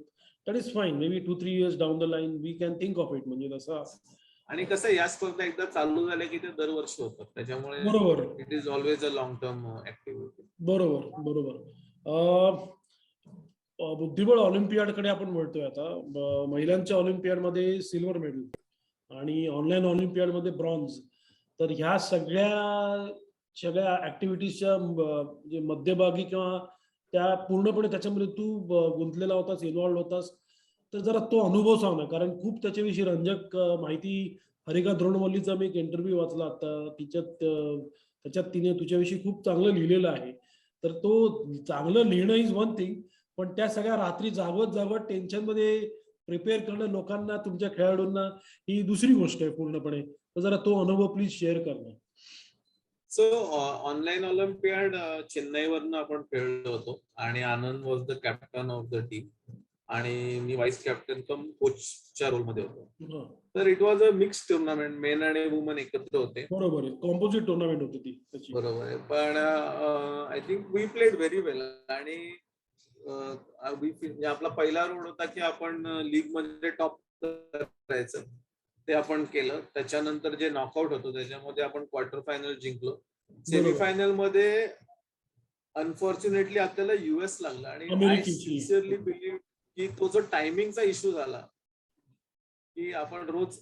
that is fine. Maybe 2-3 years down the line we can think of it. म्हणजे तसं. आणि कसं या स्पर्धा एकदा चालू झाल्या की ते दरवर्षी होतात, त्याच्यामुळे बरोबर it is always a long term activity. बरोबर बरोबर. बुद्धिबळ ऑलिम्पियाडकडे आपण वळतोय आता. महिलांच्या ऑलिम्पियाडमध्ये सिल्वर मेडल आणि ऑनलाईन ऑलिम्पियाडमध्ये ब्रॉन्झ. तर ह्या सगळ्या ऍक्टिव्हिटीजच्या जे मध्यभागी किंवा त्या पूर्णपणे त्याच्यामध्ये तू गुंतलेला होतास, इन्व्हॉल्व्ह होतास, तर जरा तो अनुभव सांग ना. कारण खूप त्याच्याविषयी रंजक माहिती हरिका द्रोणवल्लीचा मी एक इंटरव्ह्यू वाचला आता. त्याच्यात तिने तुझ्याविषयी खूप चांगलं लिहिलेलं आहे. तर तो चांगलं लिहिणं इज वन थिंग, पण त्या सगळ्या रात्री जागवत टेन्शनमध्ये प्रिपेअर करणं लोकांना, तुमच्या खेळाडूंना, ही दुसरी गोष्ट आहे पूर्णपणे. तर जरा तो अनुभव प्लीज शेअर करणं. सो ऑनलाईन ऑलिम्पियाड चेन्नईवरनं आपण खेळलो होतो आणि Anand was the captain of the team आणि मी व्हाईस कॅप्टन कम कोचच्या रोलमध्ये होतो. तर it was a mix tournament, men आणि वुमन एकत्र होते. बरोबर आहे, कॉम्पोजिट टुर्नामेंट होती ती. बरोबर आहे, पण I think we played very well. आणि आपला पहिला रोड होता की आपण लीग मध्ये टॉप करायचं, ते आपण केलं. त्याच्यानंतर जे नॉकआउट होतो त्याच्यामध्ये आपण क्वार्टर फायनल जिंकलो. सेमीफायनल मध्ये अनफॉर्च्युनेटली आपल्याला युएस लागला आणि आय सिन्सिअरली बिलीव्ह की तो जो टायमिंगचा इश्यू झाला की आपण रोज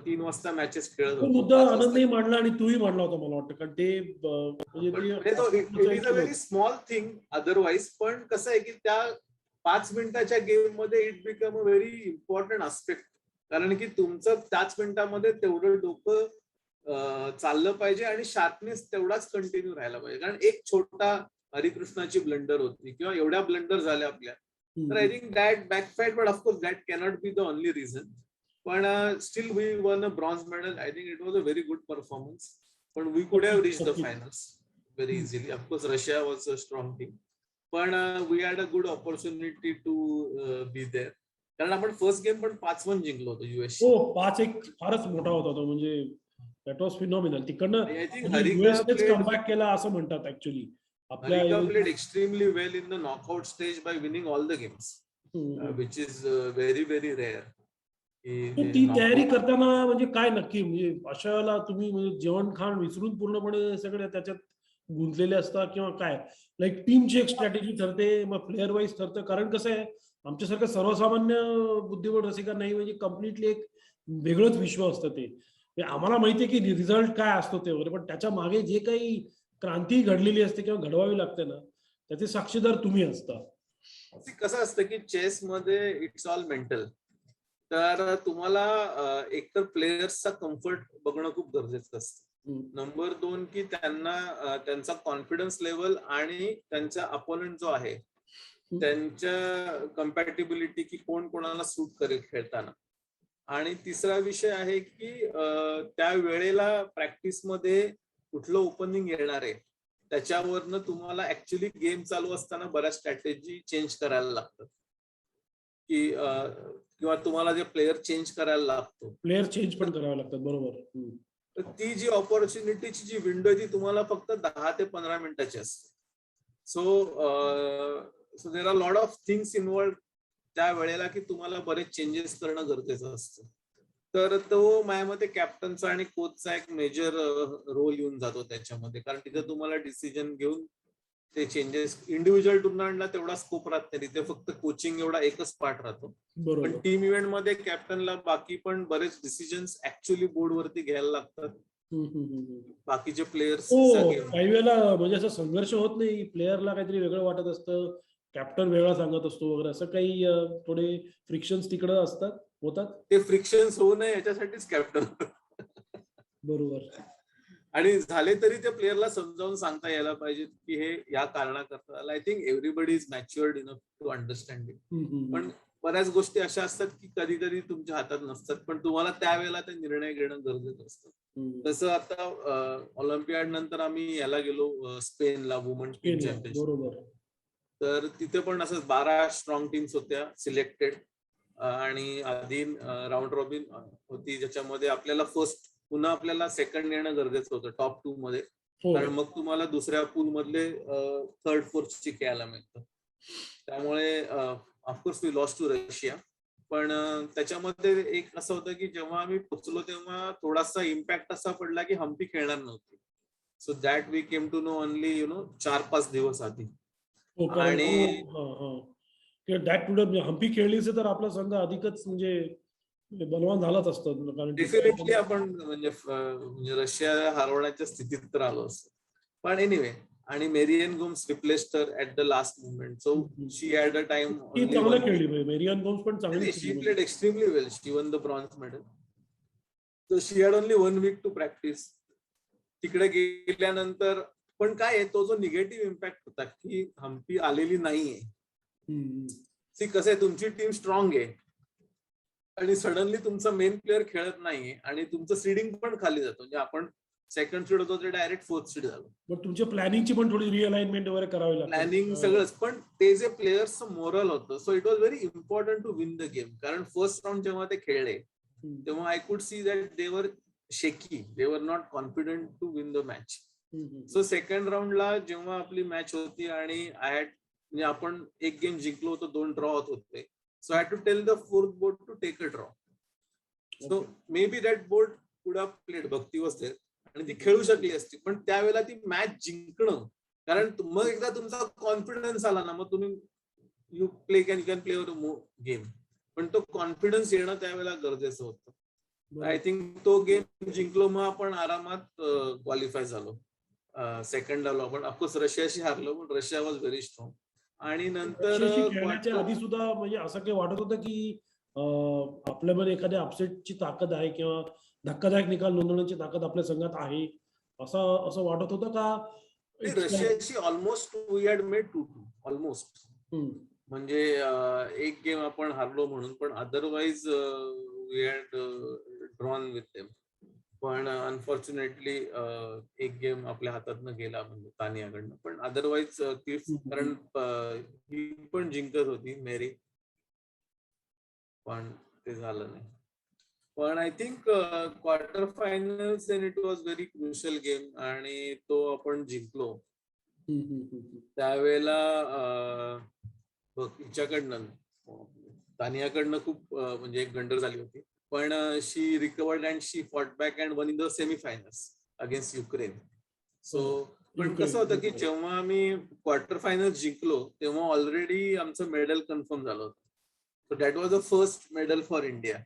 3 वाजता मॅचेस खेळत होतो. मुद्दा आनंदही मांडला आणि तूही मांडला होता मला वाटतं. कारण ते it is a very small thing otherwise, पण कसं आहे की त्या 5 मिनिटाच्या गेम मध्ये it become a very important aspect. कारण की तुमचं त्याच मिनिटामध्ये तेवढं डोकं चाललं पाहिजे आणि शार्पनेस तेवढाच कंटिन्यू राहायला पाहिजे. कारण एक छोटा हरिकृष्णाची ब्लंडर होती किंवा एवढ्या ब्लंडर झाल्या आपल्या, तर I think that backfired, but of course that cannot be the only reason. पण still we won a bronze medal. I think it was a very good performance. पण we could have reach the finals very easily. Of course Russia was a strong team, पण we had a good opportunity to be there. कारण आपण first game पण 5-1 जिंकलो होतो US. हो, 5-1 फारच मोठा होता तो. म्हणजे दॅट वॉज फिनॉमिनल. तिकडनं युएसनेच कमबॅक केला असं म्हणतात actually. Harika played extremely well in the knockout stage by winning all the games, which is very very rare. ती तयारी करताना म्हणजे काय नक्की, म्हणजे अशा वेळेला तुम्ही म्हणजे जेवण खाण विसरून पूर्णपणे सगळे त्याच्यात गुंतलेले असतात किंवा काय, लाईक टीमची एक स्ट्रॅटेजी ठरते, मग प्लेअर वाईज ठरतं? कारण कसं आहे, आमच्यासारखं सर्वसामान्य बुद्धिबळ रसिका नाही, म्हणजे कम्प्लिटली एक वेगळंच विश्व असतं ते. आम्हाला माहितीये की रिझल्ट काय असतो ते वगैरे, पण त्याच्या मागे जे काही क्रांती घडलेली असते किंवा घडवावी लागते ना, त्याचे साक्षीदार तुम्ही असता. कसं असतं की चेस मध्ये इट्स ऑल मेंटल. तर तुम्हाला एकतर प्लेयर्सचा कम्फर्ट बघणं खूप गरजेचं असतं. नंबर 2 की त्यांना त्यांचा कॉन्फिडन्स लेवल आणि त्यांचा अपोनंट जो आहे त्यांच्या कम्पॅटिबिलिटी, की कोण कोणाला सूट करेल खेळताना. आणि तिसरा विषय आहे की त्या वेळेला प्रॅक्टिसमध्ये कुठलं ओपनिंग येणार आहे त्याच्यावरनं तुम्हाला ऍक्च्युली गेम चालू असताना बऱ्याच स्ट्रॅटेजी चेंज करायला लागतात, की किंवा तुम्हाला जे प्लेयर चेंज करायला लागतो, प्लेयर चेंज पण करावे लागतात. बरोबर. तर ती जी ऑपॉर्च्युनिटीची जी विंडो ती तुम्हाला फक्त 10 ते 15 मिनिटाची असते. So there are lot of things involve त्या वेळेला की तुम्हाला बरेच चेंजेस करणं गरजेचं असतं. तर तो माझ्या मते कॅप्टनचा आणि कोचचा एक मेजर रोल येऊन जातो त्याच्यामध्ये. कारण तिथे तुम्हाला डिसिजन घेऊन ते चेंजेस इंडिव्हिज्युअल टुर्नामेंटला तेवढा स्कोप राहत नाही, तिथे फक्त कोचिंग एवढा एकच पार्ट राहतो. पण बरोबर. टीम इव्हेंट मध्ये कॅप्टनला बाकी पण बरेच डिसिजन्स ऍक्च्युअली बोर्ड वरती घ्यायला लागतात. बाकीचे प्लेयर्स काही वेळेला म्हणजे असा संघर्ष होत नाही, प्लेअरला काहीतरी वेगळं वाटत असतं, कॅप्टन वेगळा सांगत असतो वगैरे, असं काही थोडे फ्रिक्शन्स तिकडे असतात, होतात. ते फ्रिक्शन्स होऊ नये याच्यासाठीच कॅप्टन. बरोबर. आणि झाले तरी त्या प्लेअरला समजावून सांगता यायला पाहिजे की हे या कारणाकरता. I think everybody is matured enough to understand it. पण बऱ्याच गोष्टी अशा असतात की कधी कधी तुमच्या हातात नसतात, पण तुम्हाला त्यावेळेला ते निर्णय घेणं गरजेचं असतं. तसं आता ऑलिम्पियाड नंतर आम्ही याला गेलो स्पेनला, वुमन टीम चॅम्पियनशिप. बरोबर. तर तिथे पण असं 12 स्ट्रॉंग टीम्स होत्या सिलेक्टेड, आणि आधी राऊंड रॉबिन होती ज्याच्यामध्ये आपल्याला पुन्हा आपल्याला सेकंड येणं गरजेचं होतं टॉप 2 मध्ये, कारण मग तुम्हाला दुसऱ्या पूल मधले थर्ड फोर्थ ची खेळायला मिळतं. त्यामुळे of course we lost to Russia. पण त्याच्यामध्ये एक असं होतं की जेव्हा आम्ही पोहोचलो तेव्हा थोडासा इम्पॅक्ट असा पडला की हम्पी खेळणार नव्हती. So that we came to know only 4-5 दिवस आधी. आणि हम्पी खेळली असेल तर आपला संघ अधिकच म्हणजे बलवान झालाच असतं, कारण डेफिनेटली आपण म्हणजे रशिया हरवण्याच्या स्थितीत तर आलो असतो. पण एनिवे, आणि Mary Ann Gomes replaced her at the last moment, so she had a time. चांगलं खेळली मेरियन गोम्स पण चांगली she played extremely well, she won the bronze medal. So she had only 1 week to practice. तिकडे गेल्यानंतर पण काय आहे, तो जो निगेटिव्ह इम्पॅक्ट होता की हम्पी आलेली नाहीये. सी कसं आहे, तुमची टीम स्ट्रॉंग आहे आणि सडनली तुमचा मेन प्लेअर खेळत नाहीये आणि तुमचं सीडिंग पण खाली जातो. म्हणजे आपण सेकंड सीड होतो ते डायरेक्ट फोर्थ सीड झालो. पण तुमच्या प्लॅनिंगची पण थोडी रिअलाइनमेंट वगैरे करावी लागते. प्लॅनिंग सगळंच, पण ते जे प्लेयर्सचं मोरल होतं, so it was very important to win the game. कारण फर्स्ट राऊंड जेव्हा ते खेळले तेव्हा I could see that they वर shaky, they were not confident to win the match. So second राऊंडला जेव्हा आपली मॅच होती आणि म्हणजे आपण एक गेम जिंकलो होतो, 2 ड्रॉ होत होते. So I had to tell the fourth board to take a draw. So maybe that board could have played, Bhakti was there आणि ती खेळू शकली असती, पण त्यावेळेला ती मॅच जिंकणं, कारण मग एकदा तुमचा कॉन्फिडन्स आला ना, मग तुम्ही यू कॅन प्ले गेम, पण तो कॉन्फिडन्स येणं त्यावेळेला गरजेचं होतं. आय थिंक तो गेम जिंकलो, मग आपण आरामात क्वालिफाय झालो. सेकंड आलो आपण. ऑफकोर्स रशियाशी हारलो, पण रशिया वॉज व्हेरी स्ट्रॉंग. आणि नंतर खेळण्याच्या आधी सुद्धा म्हणजे असं काही वाटत होतं की आपल्यामध्ये एखाद्या अपसेटची ताकद आहे किंवा धक्कादायक निकाल नोंदवण्याची ताकद आपल्या संघात आहे, असं वाटत होतं का? रशियाशी almost we had made 2-2 almost. म्हणजे एक गेम आपण हारलो म्हणून, पण otherwise we had drawn with them. पण अनफॉर्च्युनेटली एक गेम आपल्या हातातनं गेला, म्हणजे तानियाकडनं. पण अदरवाईज कारण ही पण जिंकत होती मेरी, पण ते झालं नाही. पण I think quarter finals and it was very crucial game आणि तो आपण जिंकलो. त्यावेळेला हिच्याकडनं, तानियाकडनं खूप म्हणजे एक गंडर झाली होती, पण she recovered and she fought back and won in the semifinals against Ukraine. So पण कसं होतं की जेव्हा आम्ही क्वार्टर फायनल जिंकलो तेव्हा ऑलरेडी आमचं मेडल कन्फर्म झालं होतं. So that was the first medal for India.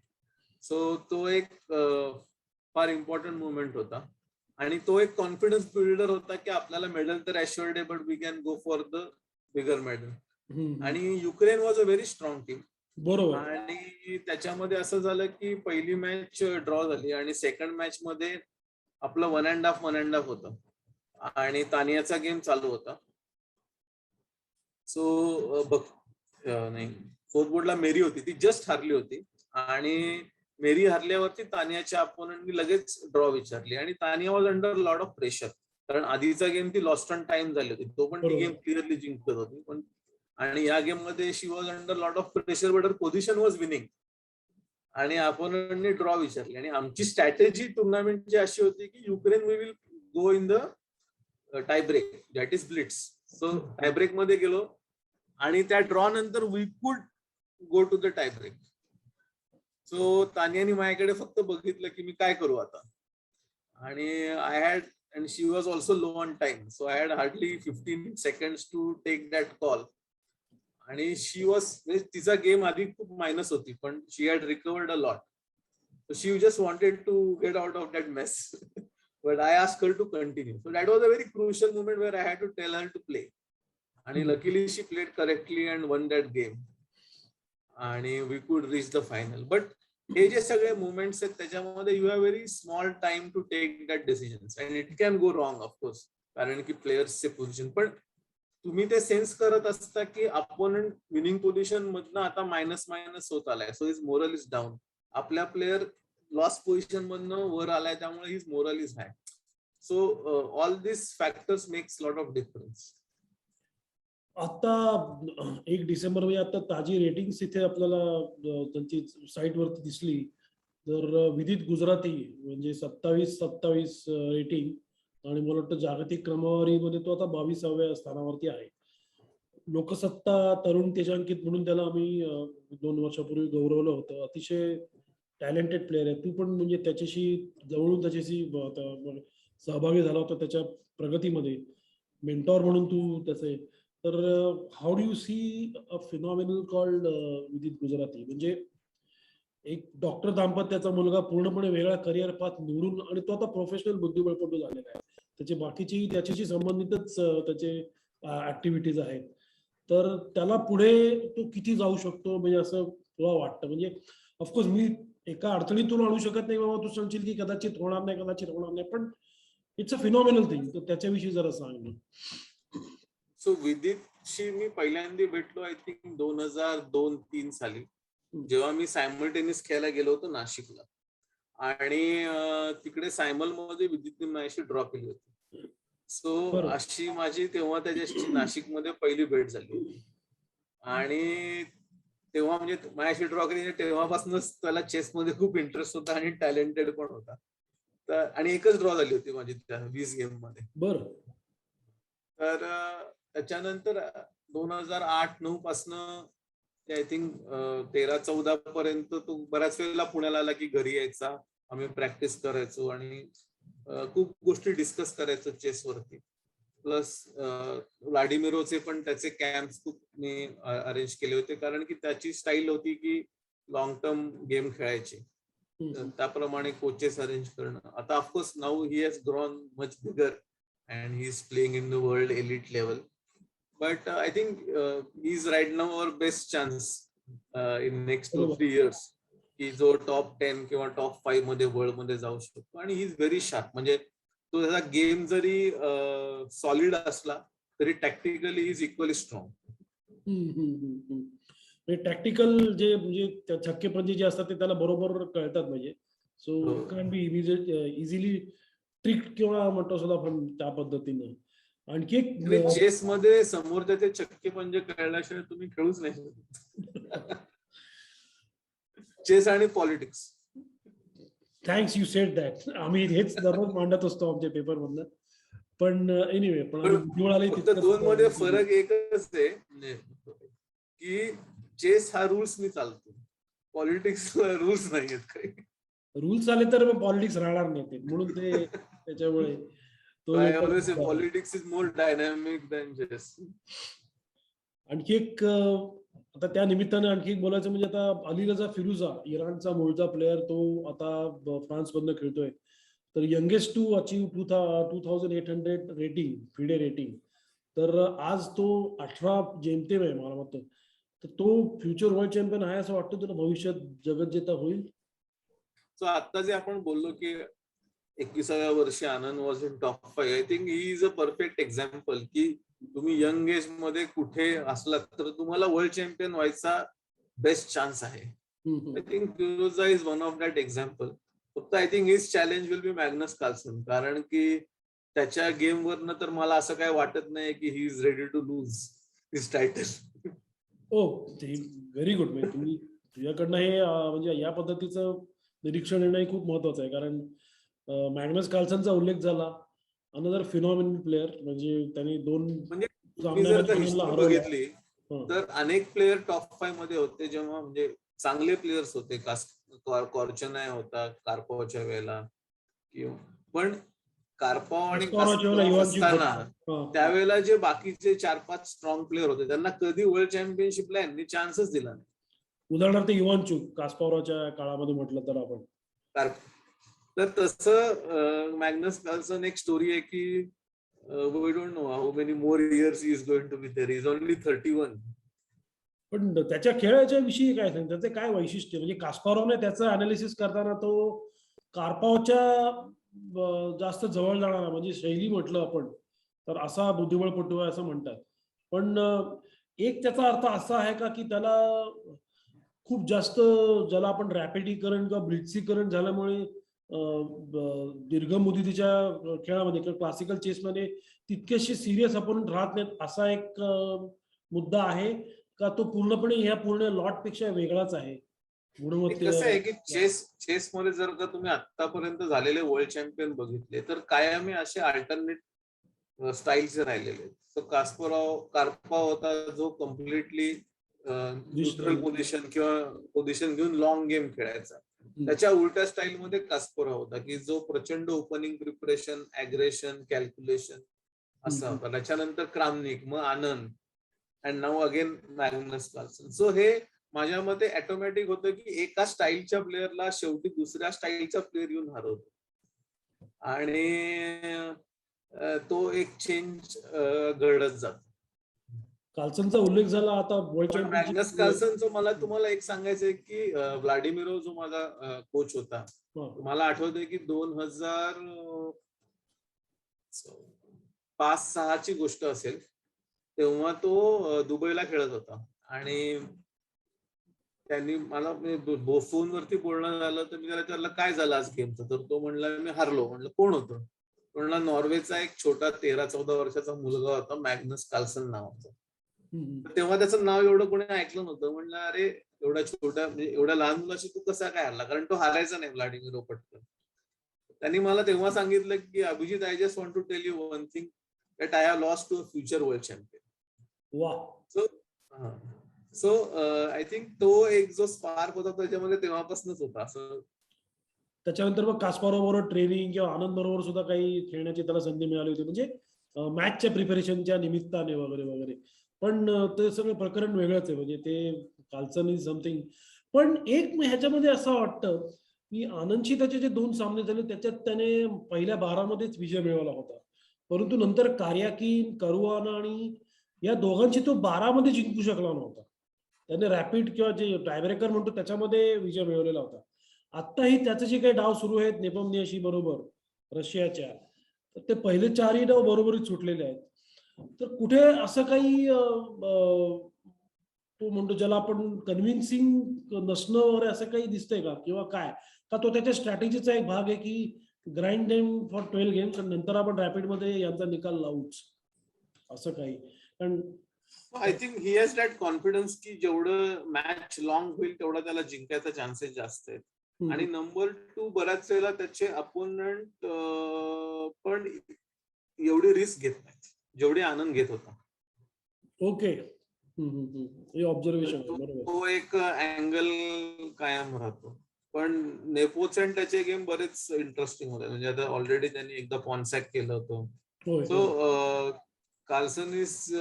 So तो एक फार इम्पॉर्टंट मुवमेंट होता आणि तो एक कॉन्फिडन्स बिल्डर होता की आपल्याला मेडल तर अश्युअर्ड आहे, but we can go for the bigger medal. आणि Ukraine was a very strong team. बरोबर. आणि त्याच्यामध्ये असं झालं की पहिली मॅच ड्रॉ झाली आणि सेकंड मॅच मध्ये आपलं 1.5 होतं आणि तानियाचा गेम चालू होता. सो नाही, फोर्थ बोर्डला मेरी होती, ती जस्ट हारली होती आणि मेरी हरल्यावरती तानियाच्या अपोनंटनी लगेच ड्रॉ विचारली आणि Tania was under lot of pressure, कारण आधीचा गेम ती लॉस्ट ऑन टाइम झाली होती, तो पण ती गेम क्लिअरली जिंकत होती. पण आणि या गेम मध्ये she was under lot of pressure, but position was winning आणि अपोनंटनी ड्रॉ विचारली. आणि आमची स्ट्रॅटेजी टुर्नामेंटची अशी होती की Ukraine we will go in the tie break, that is blitz. So tie break मध्ये गेलो आणि त्या ड्रॉ नंतर we could go to the tie break. So तानियानी माझ्याकडे फक्त बघितलं की मी काय करू आता, आणि I had and she was also low on time. So I had hardly 15 seconds to take that call. आणि शी वॉज तिचा गेम आधी खूप मायनस होती पण she had recovered a lot. She just wanted to get out of that mess. But I asked her to continue. So that was a very crucial moment where I had to tell her to play. आणि luckily she played correctly and won that game. आणि we could reach the final. But हे जे सगळे movements आहेत त्याच्यामध्ये you have very small time to take that decisions and it can go wrong of course. कारण की प्लेयर्सचे position पण तुम्ही ते सेन्स करत असता की अपोनंट विनिंग पोझिशन मधनं आता मायनस होत आलाय. So his moral is down. आपल्या प्लेअर लॉस पोझिशन मधनं वर आलाय त्यामुळे his moral is hi. So all this factors makes lot of difference. आता 1 डिसेंबर म्हणजे आता ताजी रेटिंग्स इथे आपल्याला त्यांची साईट वरती दिसली तर विदित गुजराती म्हणजे 27 रेटिंग आणि मला वाटतं जागतिक क्रमवारीमध्ये तो आता 22व्या स्थानावरती आहे. लोकसत्ता तरुण तेजांकित म्हणून त्याला आम्ही 2 वर्षापूर्वी गौरवलं होतं. अतिशय टॅलेंटेड प्लेअर आहे. तू पण म्हणजे त्याच्याशी जवळून त्याच्याशी सहभागी झाला होता त्याच्या प्रगतीमध्ये. मेंटॉर म्हणून तू त्याचे. तर how do you see a phenomenal called Vidit Gujrathi. म्हणजे एक डॉक्टर दाम्पत्याचा मुलगा पूर्णपणे वेगळा करिअर पाथ निवडून आणि तो आता प्रोफेशनल बुद्धिबळपटू झालेला आहे. त्याची बाकीची त्याच्याशी संबंधितच त्याचे ऍक्टिव्हिटीज आहेत. तर त्याला पुढे तो किती जाऊ शकतो म्हणजे असं तुला वाटतं. म्हणजे ऑफकोर्स मी एका अडचणीतून आणू शकत नाही बाबा. तू सांगशील की कदाचित होणार नाही पण इट्स अ फिनॉमिनल थिंग. तर त्याच्याविषयी जरा सांग. सो विदितशी मी पहिल्यांदा भेटलो आय थिंक 2002-03 साली जेव्हा मी सायमल्टेनियस खेळायला गेलो होतो नाशिकला. आणि तिकडे सायमल मध्ये विदितने माझ्याशी ड्रॉ केली होती. सो अशी माझी तेव्हा त्याच्याशी नाशिकमध्ये पहिली भेट झाली होती. आणि तेव्हा म्हणजे माझ्याशी ड्रॉ केली तेव्हापासूनच त्याला चेसमध्ये खूप इंटरेस्ट होता आणि टॅलेंटेड पण होता. तर आणि एकच ड्रॉ झाली होती माझी त्या 20 गेम मध्ये. बरं. तर त्याच्यानंतर 2008-09 पासनं आय थिंक 13-14 पर्यंत तो बऱ्याच वेळेला पुण्याला आला की घरी यायचा. आम्ही प्रॅक्टिस करायचो आणि खूप गोष्टी डिस्कस करायचो चेसवरती. प्लस व्लाडिमिरोचे पण त्याचे कॅम्प्स खूप मी अरेंज केले होते कारण की त्याची स्टाईल होती की लॉंग टर्म गेम खेळायची. त्याप्रमाणे कोचेस अरेंज करणं. आता of course now he has grown much bigger and he's playing in the world elite level. But I think he's right now our best chance in next 2-3 years की जो top 10 किंवा top 5 मध्ये world मध्ये जाऊ शकतो. आणि ही इज व्हेरी शार्प. म्हणजे तो त्याचा गेम जरी सॉलिड असला तरी tactically is equally strong. Tactical जे म्हणजे छक्केपंजी जे असतात ते त्याला बरोबर कळतात. म्हणजे so can be easily trick किंवा म्हणतो सुद्धा आपण त्या पद्धतीनं. आणखी एक चेस मध्ये समोर त्याचे छक्के पंजे कळल्याशिवाय तुम्ही खेळूच नाही शकत. चेस आणि politics. Thanks you sed that. आम्ही हेच दररोज मांडत असतो आमच्या पेपर मधनं. पण एनिवे पण दोन मध्ये फरक एकच आहे की चेस हा रूल्सनी चालतो. पॉलिटिक्स रूल्स नाही आहेत काही. रूल्स आले तर पॉलिटिक्स राहणार नाही ते. म्हणून ते त्याच्यामुळे politics is more dynamic than chess. आणखी एक आता त्या निमित्ताने आणखी एक बोलायचं म्हणजे आता अलीरजा फिरुझा इराणचा मूळचा प्लेअर तो आता फ्रान्स मधनं खेळतोय. तर youngest to achieve 2800 rating FIDE rating. तर आज तो 18 जेमतेम आहे मला वाटतं. तर तो फ्युचर वर्ल्ड चॅम्पियन आहे असं वाटतं तुला. भविष्यात जगज्जेता होईल. सो आता जे आपण बोललो की 21व्या वर्षी Anand was in top 5. I think he is a perfect example की तुम्ही यंग एज मध्ये कुठे असलात तर तुम्हाला वर्ल्ड चॅम्पियन व्हायचा बेस्ट चान्स आहे. I think Firouzja is one of that example. फक्त I think his challenge will be Magnus Carlsen. कारण की त्याच्या गेम वरनं तर मला असं काय वाटत नाही की he is ready to lose his title. Very good. तुम्ही तुझ्याकडनं हे म्हणजे या पद्धतीचं निरीक्षण येणं खूप महत्वाचं आहे. कारण मॅग्नस कार्लसनचा उल्लेख झाला. Another phenomenal player. म्हणजे त्यांनी 2 म्हणजे तुम्ही जर का हिस्ट्री बघितली तर अनेक प्लेयर टॉप 5 मध्ये होते जेव्हा म्हणजे चांगले प्लेयर्स होते. कॉर्चनाय होता कार्पोवच्या वेळेला. पण कार्पाव आणि कास्पारोव्हच्या वेळेला कास्पारोव्ह इव्हानच्यूक असताना होता. त्यावेळेला जे बाकीचे 4-5 स्ट्रॉंग प्लेअर होते त्यांना कधी वर्ल्ड चॅम्पियनशिपला यांनी चान्सच दिला नाही. उदाहरणार्थ इव्हानच्यूक कास्पारोव्हच्या काळामध्ये म्हटलं तर आपण. तर तसं मॅग्नस कार्लसन एक स्टोरी आहे की we don't know how many more years is going to be there. Is only 31. पण त्याच्या खेळाच्या विषयी काय सांग, त्याचे काय वैशिष्ट्य, म्हणजे कास्पारोव्हने त्याचं अनालिसिस करताना तो कार्पावच्या जास्त जवळ जाणारा, म्हणजे शैली म्हटलं आपण तर असा बुद्धिबळपटू आहे असं म्हणतात. पण एक त्याचा अर्थ असा आहे का की त्याला खूप जास्त, ज्याला आपण रॅपिडीकरण किंवा ब्लिट्सीकरण झाल्यामुळे दीर्घ मुदतीच्या खेळामध्ये किंवा क्लासिकल चेसमध्ये तितकेशी सिरियस अपोनंट राहत नाहीत, असा एक मुद्दा आहे का तो पूर्णपणे ह्या पूर्ण लॉट पेक्षा वेगळाच आहे? कसं आहे की चेस मध्ये जर का तुम्ही आतापर्यंत झालेले वर्ल्ड चॅम्पियन बघितले तर कायमी असे अल्टरनेट स्टाईलचे राहिलेले. तो कार्पाव होता जो कम्प्लिटली न्यूट्रल पोझिशन किंवा पोझिशन घेऊन लॉंग गेम खेळायचा. त्याच्या उलट्या स्टाईल मध्ये कास्पारोव्ह होता की जो प्रचंड ओपनिंग प्रिपरेशन, अग्रेशन, कॅल्क्युलेशन असा होता. त्याच्यानंतर क्रामनिक, मग Anand, and now again Magnus Carlsen. So हे माझ्या मते ऑटोमॅटिक होतं की एका स्टाईलच्या प्लेअरला शेवटी दुसऱ्या स्टाईलचा प्लेअर येऊन हरवतो आणि तो एक चेंज घडत जातो. कार्लसनचा उल्लेख झाला आता वर्ल्ड मॅग्नस कार्लसनचं मला तुम्हाला एक सांगायचंय की व्लादिमिरोव जो माझा कोच होता, मला आठवतंय की 2005-06 ची गोष्ट असेल, तेव्हा तो दुबईला खेळत होता आणि त्यांनी मला फोनवरती बोलणं झालं तर मी त्याला विचारलं काय झालं आज गेमचं, तर तो म्हणला मी हारलो. म्हणलं कोण होतं? म्हणला नॉर्वेचा एक छोटा 13-14 वर्षाचा मुलगा होता, मॅग्नस कार्लसन नावाचा. तेव्हा त्याचं नाव एवढं कोणी ऐकलं नव्हतं. म्हणलं अरे एवढा छोटा, म्हणजे एवढ्या लहान मुलाशी तू कसा काय हरला, कारण तो हारायचा नाही व्लादिमिरोव पटकन. त्यांनी मला तेव्हा सांगितलं की Abhijit, I just want to tell you one thing, that I have lost to a future world champion. So I think तो एक जो स्पार्क होता त्याच्यामध्ये तेव्हापासूनच होता असं. त्याच्यानंतर मग कास्पारोव्ह बरोबर ट्रेनिंग किंवा आनंद बरोबर सुद्धा काही खेळण्याची त्याला संधी मिळाली होती, म्हणजे मॅचच्या प्रिपरेशनच्या निमित्ताने वगैरे वगैरे. पण ते सगळं प्रकरण वेगळंच आहे, म्हणजे ते कार्लसन इज समथिंग. पण एक ह्याच्यामध्ये असं वाटतं की आनंदशी त्याचे जे 2 सामने झाले त्याच्यात त्याने पहिल्या 12 मध्येच विजय मिळवला होता, परंतु नंतर कार्याकिन, करुआना आणि या दोघांची तो 12 मध्ये जिंकू शकला नव्हता. त्याने रॅपिड किंवा जे टायब्रेकर म्हणतो त्याच्यामध्ये विजय मिळवलेला होता. आत्ताही त्याचे जे काही डाव सुरू आहेत नेपोमनियाशी बरोबर रशियाच्या, तर ते पहिले 4ही डाव बरोबरीच सुटलेले आहेत. तर कुठे असं काही तो म्हणतो ज्याला आपण कन्व्हिन्सिंग नसणं वगैरे असं काही दिसतंय का, किंवा काय, का तो त्याच्या स्ट्रॅटेजीचा एक भाग आहे की ग्राइंड गेम फॉर 12 गेम्स आणि नंतर आपण रॅपिड मध्ये यांचा निकाल लावूच, असं काही? कारण I think he has that confidence की जेवढं मॅच लॉंग होईल तेवढा त्याला जिंकायचा चान्सेस जास्त आहेत. आणि नंबर 2, बऱ्याच वेळेला त्याचे अपोनंट पण एवढी रिस्क घेत नाहीत जेवढी आनंद घेत होता. ओके, ऑब्झर्वेशन तो एक अँगल कायम राहतो. पण नेपोचे त्याचे गेम बरेच इंटरेस्टिंग होते, म्हणजे आता ऑलरेडी त्यांनी एकदा पॉनसॅक केलं होतं. So Carlsen is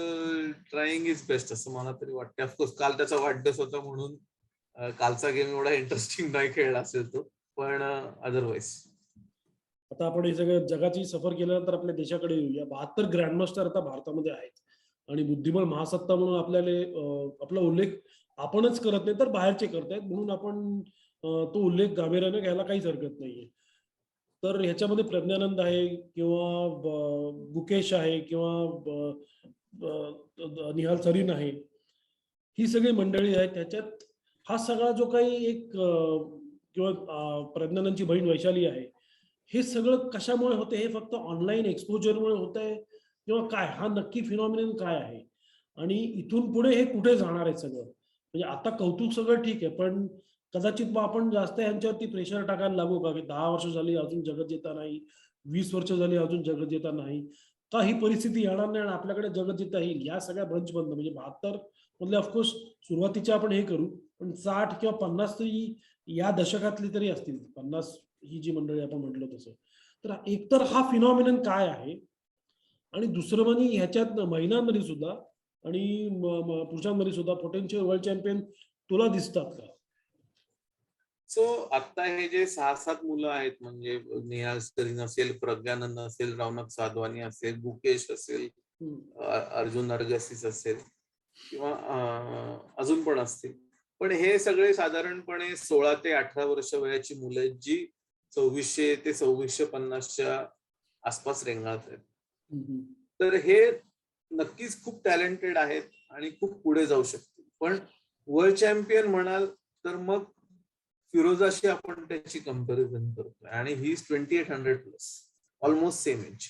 trying is best असं मला तरी वाटतं. ऑफकोर्स काल त्याचा वाढदिवस होता म्हणून कालचा गेम एवढा इंटरेस्टिंग नाही खेळला असेल तो, पण अदरवाईज. आता आपण हे सगळं जगाची सफर केल्यानंतर आपल्या देशाकडे येऊया. 72 ग्रँडमास्टर आता भारतामध्ये आहेत आणि बुद्धिबळ महासत्ता म्हणून आपल्याला आपला उल्लेख आपणच करत नाही तर बाहेरचे करतायत, म्हणून आपण तो उल्लेख गांभीर्याने घ्यायला काहीच हरकत नाहीये. तर ह्याच्यामध्ये प्रज्ञानंद आहे किंवा गुकेश आहे किंवा निहाल सरीन आहे, ही सगळी मंडळी आहेत. त्याच्यात हा सगळा जो काही एक किंवा प्रज्ञानंदची बहीण वैशाली आहे, हे सगळं कशामुळे होते? हे फक्त ऑनलाईन एक्सपोजरमुळे होत आहे किंवा काय? हा नक्की फिनॉमिनन काय आहे आणि इथून पुढे हे कुठे जाणार आहे सगळं? म्हणजे आता कौतुक सगळं ठीक आहे, पण कदाचित मग आपण जास्त यांच्यावरती प्रेशर टाकायला लागू का, की 10 वर्ष झाली अजून जगत येता नाही, 20 वर्ष झाली अजून जगत येता नाही, का ही परिस्थिती येणार नाही आणि आपल्याकडे जगत येता येईल? या सगळ्या ब्रंच बंद, म्हणजे 72 मधले ऑफकोर्स सुरुवातीचे आपण हे करू, पण 60 किंवा 50 तरी या दशकातली तरी असतील. 50 ही जी मंडळी आपण म्हटलं तसं, तर एकतर हा फिनॉमिनन काय आहे, आणि दुसरं म्हणजे ह्याच्यात महिलांमध्ये सुद्धा आणि पुरुषांमध्ये सुद्धा पोटेन्शियल वर्ल्ड चॅम्पियन तुला दिसतात का? सो आता हे जे 6-7 मुलं आहेत, म्हणजे नेहा सरीन असेल, प्रज्ञानंद असेल, रौनक साधवानी असेल, गुकेश असेल, अर्जुन नरगसीस असेल किंवा अजून पण असतील, पण हे सगळे साधारणपणे 16 ते 18 वर्ष वयाची मुलं आहेत, जी 2400 ते 2450च्या आसपास रेंगाळत आहेत. तर हे नक्कीच खूप टॅलेंटेड आहेत आणि खूप पुढे जाऊ शकतील. पण वर्ल्ड चॅम्पियन म्हणाल तर मग फिरोजाशी आपण त्याची कंपॅरिझन करतोय आणि he is 2800 plus, almost same age.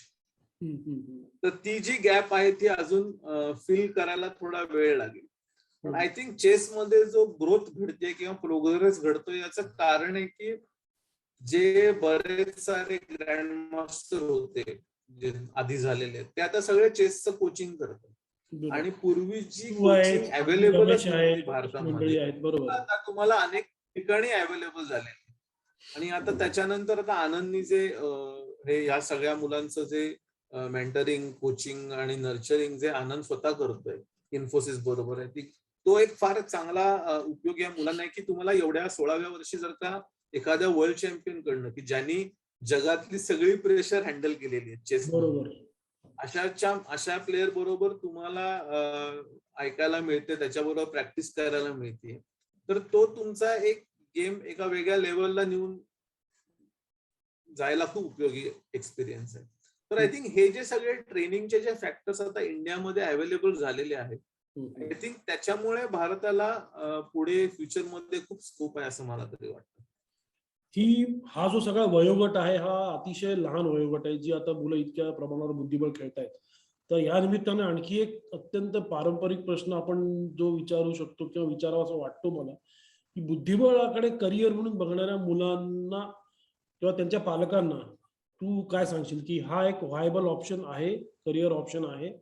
तर ती जी गॅप आहे ती अजून फिल करायला थोडा वेळ लागेल. पण आय थिंक चेसमध्ये जो ग्रोथ घडते किंवा प्रोग्रेस घडतोय याचं कारण आहे की जे बरेच सारे ग्रँड मास्टर होते जे आधी झालेले, ते आता सगळे चेसचं कोचिंग करतात. आणि पूर्वी जी कोचिंग अवेलेबलच नव्हती भारतामध्ये, आता तुम्हाला अनेक ठिकाणी अवेलेबल झाले. आणि आता त्याच्यानंतर आता आनंदनी जे हे या सगळ्या मुलांचं जे मेंटरिंग, कोचिंग आणि नर्चरिंग जे आनंद स्वतः करतोय इन्फोसिस बरोबर आहे, तो एक फार चांगला उपयोग या मुलांना आहे की तुम्हाला एवढ्या 16व्या वर्षी जर का एखाद्या वर्ल्ड चॅम्पियन कडनं, की ज्यांनी जगातली सगळी प्रेशर हँडल केलेली आहे चेस, अशा प्लेअर बरोबर तुम्हाला ऐकायला मिळते, त्याच्याबरोबर प्रॅक्टिस करायला मिळते, तर तो तुमचा एक गेम एका वेगळ्या लेवलला नेऊन जायला खूप उपयोगी एक्सपिरियन्स आहे. तर आय थिंक हे जे सगळे ट्रेनिंगचे जे फॅक्टर्स आता इंडियामध्ये अवेलेबल झालेले आहेत, आय थिंक त्याच्यामुळे भारताला पुढे फ्युचरमध्ये खूप स्कोप आहे असं मला तरी वाटतं. हा जो सगळा वयोगट आहे हा अतिशय लहान वयोगट आहे, जी आता मुलं इतक्या प्रमाणावर बुद्धिबळ खेळतायत. तर या निमित्ताने आणखी एक अत्यंत पारंपरिक प्रश्न आपण जो विचारू शकतो किंवा विचारावा असं वाटतो मला, की बुद्धिबळाकडे करिअर म्हणून बघणाऱ्या मुलांना किंवा त्यांच्या पालकांना तू काय सांगशील, की हा एक व्हायबल ऑप्शन आहे, करिअर ऑप्शन आहे,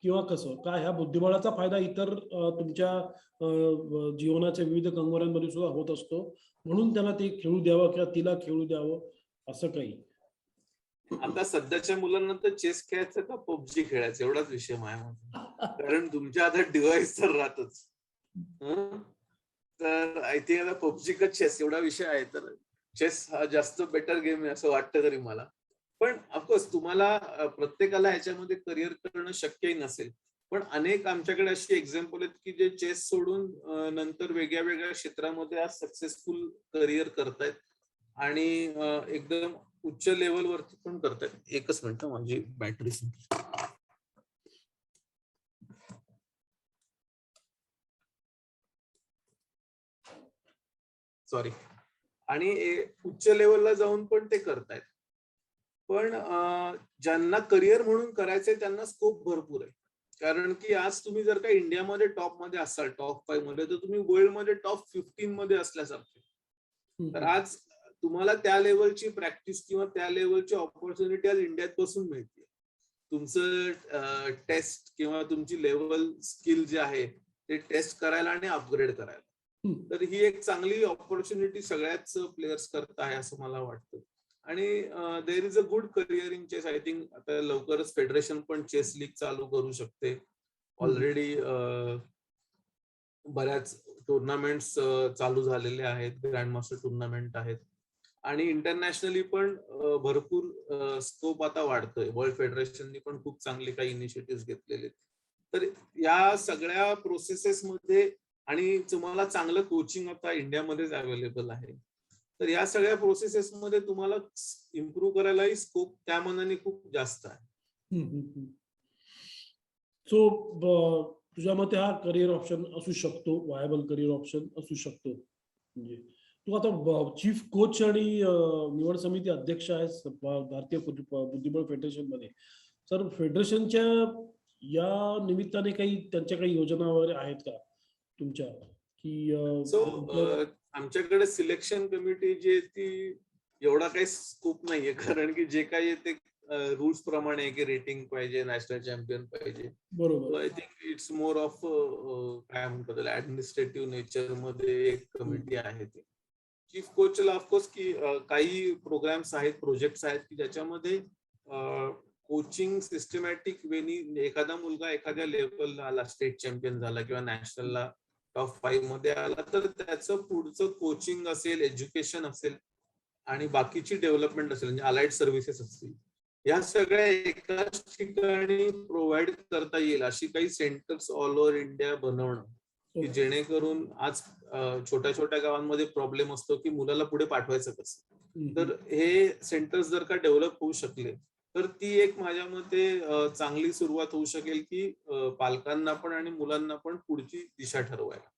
किंवा कसं काय ह्या बुद्धिबळाचा फायदा इतर तुमच्या जीवनाच्या विविध कंगोऱ्यांमध्ये सुद्धा होत असतो, म्हणून त्याला ते खेळू द्यावं किंवा तिला खेळू द्यावं असं काही? आता सध्याच्या मुलांना तर चेस खेळायचं का पबजी खेळायचं एवढाच विषय माझ्या, कारण तुमच्या आता डिव्हाइस तर राहतच. तर आय थिंक आता पबजी का चेस एवढा विषय आहे, तर चेस हा जास्त बेटर गेम आहे असं वाटतं तरी मला. पण ऑफकोर्स तुम्हाला प्रत्येकाला ह्याच्यामध्ये करिअर करणं शक्यही नसेल, पण अनेक आमच्याकडे अशी एक्झाम्पल आहेत की जे चेस सोडून नंतर वेगळ्या वेगळ्या क्षेत्रामध्ये आज सक्सेसफुल करिअर करतायत आणि एकदम उच्च लेवलवरती पण करतायत. एकच मिनिट, माझी बॅटरी सॉरी. आणि उच्च लेवलला जाऊन पण ते करतायत. पण ज्यांना करिअर म्हणून करायचंय त्यांना स्कोप भरपूर आहे, कारण की आज तुम्ही जर का इंडियामध्ये टॉप मध्ये असाल, टॉप 5 मध्ये, तर तुम्ही वर्ल्ड मध्ये टॉप 15 मध्ये असल्यासारखे. तर आज तुम्हाला त्या लेवलची प्रॅक्टिस किंवा त्या लेवलची ऑपॉर्च्युनिटी आज इंडियात बसून मिळते. तुमचं टेस्ट किंवा तुमची लेवल स्किल जे आहे ते टेस्ट करायला आणि अपग्रेड करायला. तर ही एक चांगली ऑपॉर्च्युनिटी सगळ्याच प्लेयर्स करत आहे असं मला वाटतं. आणि there is a good career in chess. I think आता लवकरच फेडरेशन पण चेस लीग चालू करू शकते. ऑलरेडी बऱ्याच टुर्नामेंट्स चालू झालेले आहेत, ग्रँड मास्टर टुर्नामेंट आहेत आणि इंटरनॅशनली पण भरपूर स्कोप आता वाढतोय. वर्ल्ड फेडरेशननी पण खूप चांगले काही इनिशिएटिव्ह घेतलेले. तर या सगळ्या प्रोसेसेस मध्ये आणि तुम्हाला चांगलं कोचिंग आता इंडियामध्येच अवेलेबल आहे, तर या सगळ्या प्रोसेसेस मध्ये तुम्हाला इम्प्रूव्ह करायलाही स्कोप त्या मानाने खूप जास्त आहे. सो तुझ्या मते हा करिअर ऑप्शन असू शकतो, व्हायबल करिअर ऑप्शन असू शकतो. म्हणजे तू आता चीफ कोच आणि निवड समिती अध्यक्ष आहेस भारतीय बुद्धिबळ फेडरेशन मध्ये. तर फेडरेशनच्या या निमित्ताने काही त्यांच्या काही योजना वगैरे आहेत का तुमच्या, की आमच्याकडे सिलेक्शन कमिटी जी आहे ती एवढा काही स्कोप नाहीये, कारण की जे काही ते रूल्स प्रमाणे की रेटिंग पाहिजे, नॅशनल चॅम्पियन पाहिजे. बरोबर. I think it's more of काय म्हणतात ऍडमिनिस्ट्रेटिव्ह नेचर मध्ये एक कमिटी आहे ती, चीफ कोचला ऑफकोर्स की काही प्रोग्राम्स आहेत, प्रोजेक्ट्स आहेत की ज्याच्यामध्ये कोचिंग सिस्टमॅटिक वेनी एखादा मुलगा एखाद्या लेवलला आला, स्टेट चॅम्पियन झाला किंवा नॅशनलला टॉप 5 मध्ये आला, तर त्याचं पुढचं कोचिंग असेल, एज्युकेशन असेल आणि बाकीची डेव्हलपमेंट असेल, म्हणजे अलाइड सर्व्हिसेस असतील, या सगळ्या एकाच ठिकाणी प्रोव्हाइड करता येईल अशी काही सेंटर्स ऑल ओव्हर इंडिया बनवणं, की जेणेकरून आज छोट्या छोट्या गावांमध्ये प्रॉब्लेम असतो की मुलाला पुढे पाठवायचं कसं. तर हे सेंटर्स जर का डेव्हलप होऊ शकले तर ती एक माझ्या मते चांगली सुरुवात होऊ शकेल की पालकांना पण आणि मुलांना पण पुढची दिशा ठरवायला.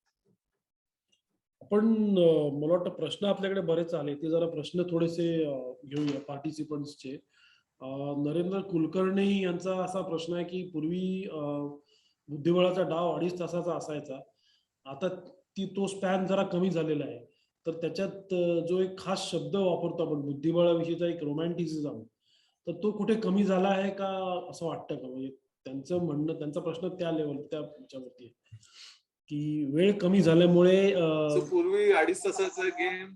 आपण मला वाटतं प्रश्न आपल्याकडे बरेच आले, ते जरा प्रश्न थोडेसे घेऊया पार्टिसिपंट्सचे. नरेंद्र कुलकर्णी यांचा असा प्रश्न आहे की पूर्वी बुद्धिबळाचा डाव 2.5 तासाचा असायचा, आता तो स्पॅन जरा कमी झालेला आहे. तर त्याच्यात जो एक खास शब्द वापरतो आपण बुद्धिबळाविषयीचा एक रोमॅन्टिसिझम, तर तो कुठे कमी झाला आहे का असं वाटतं का? म्हणजे त्यांचं म्हणणं, त्यांचा प्रश्न त्या ह्याच्यावरती आहे की वेळ कमी झाल्यामुळे पूर्वी 2.5 तासाचा गेम,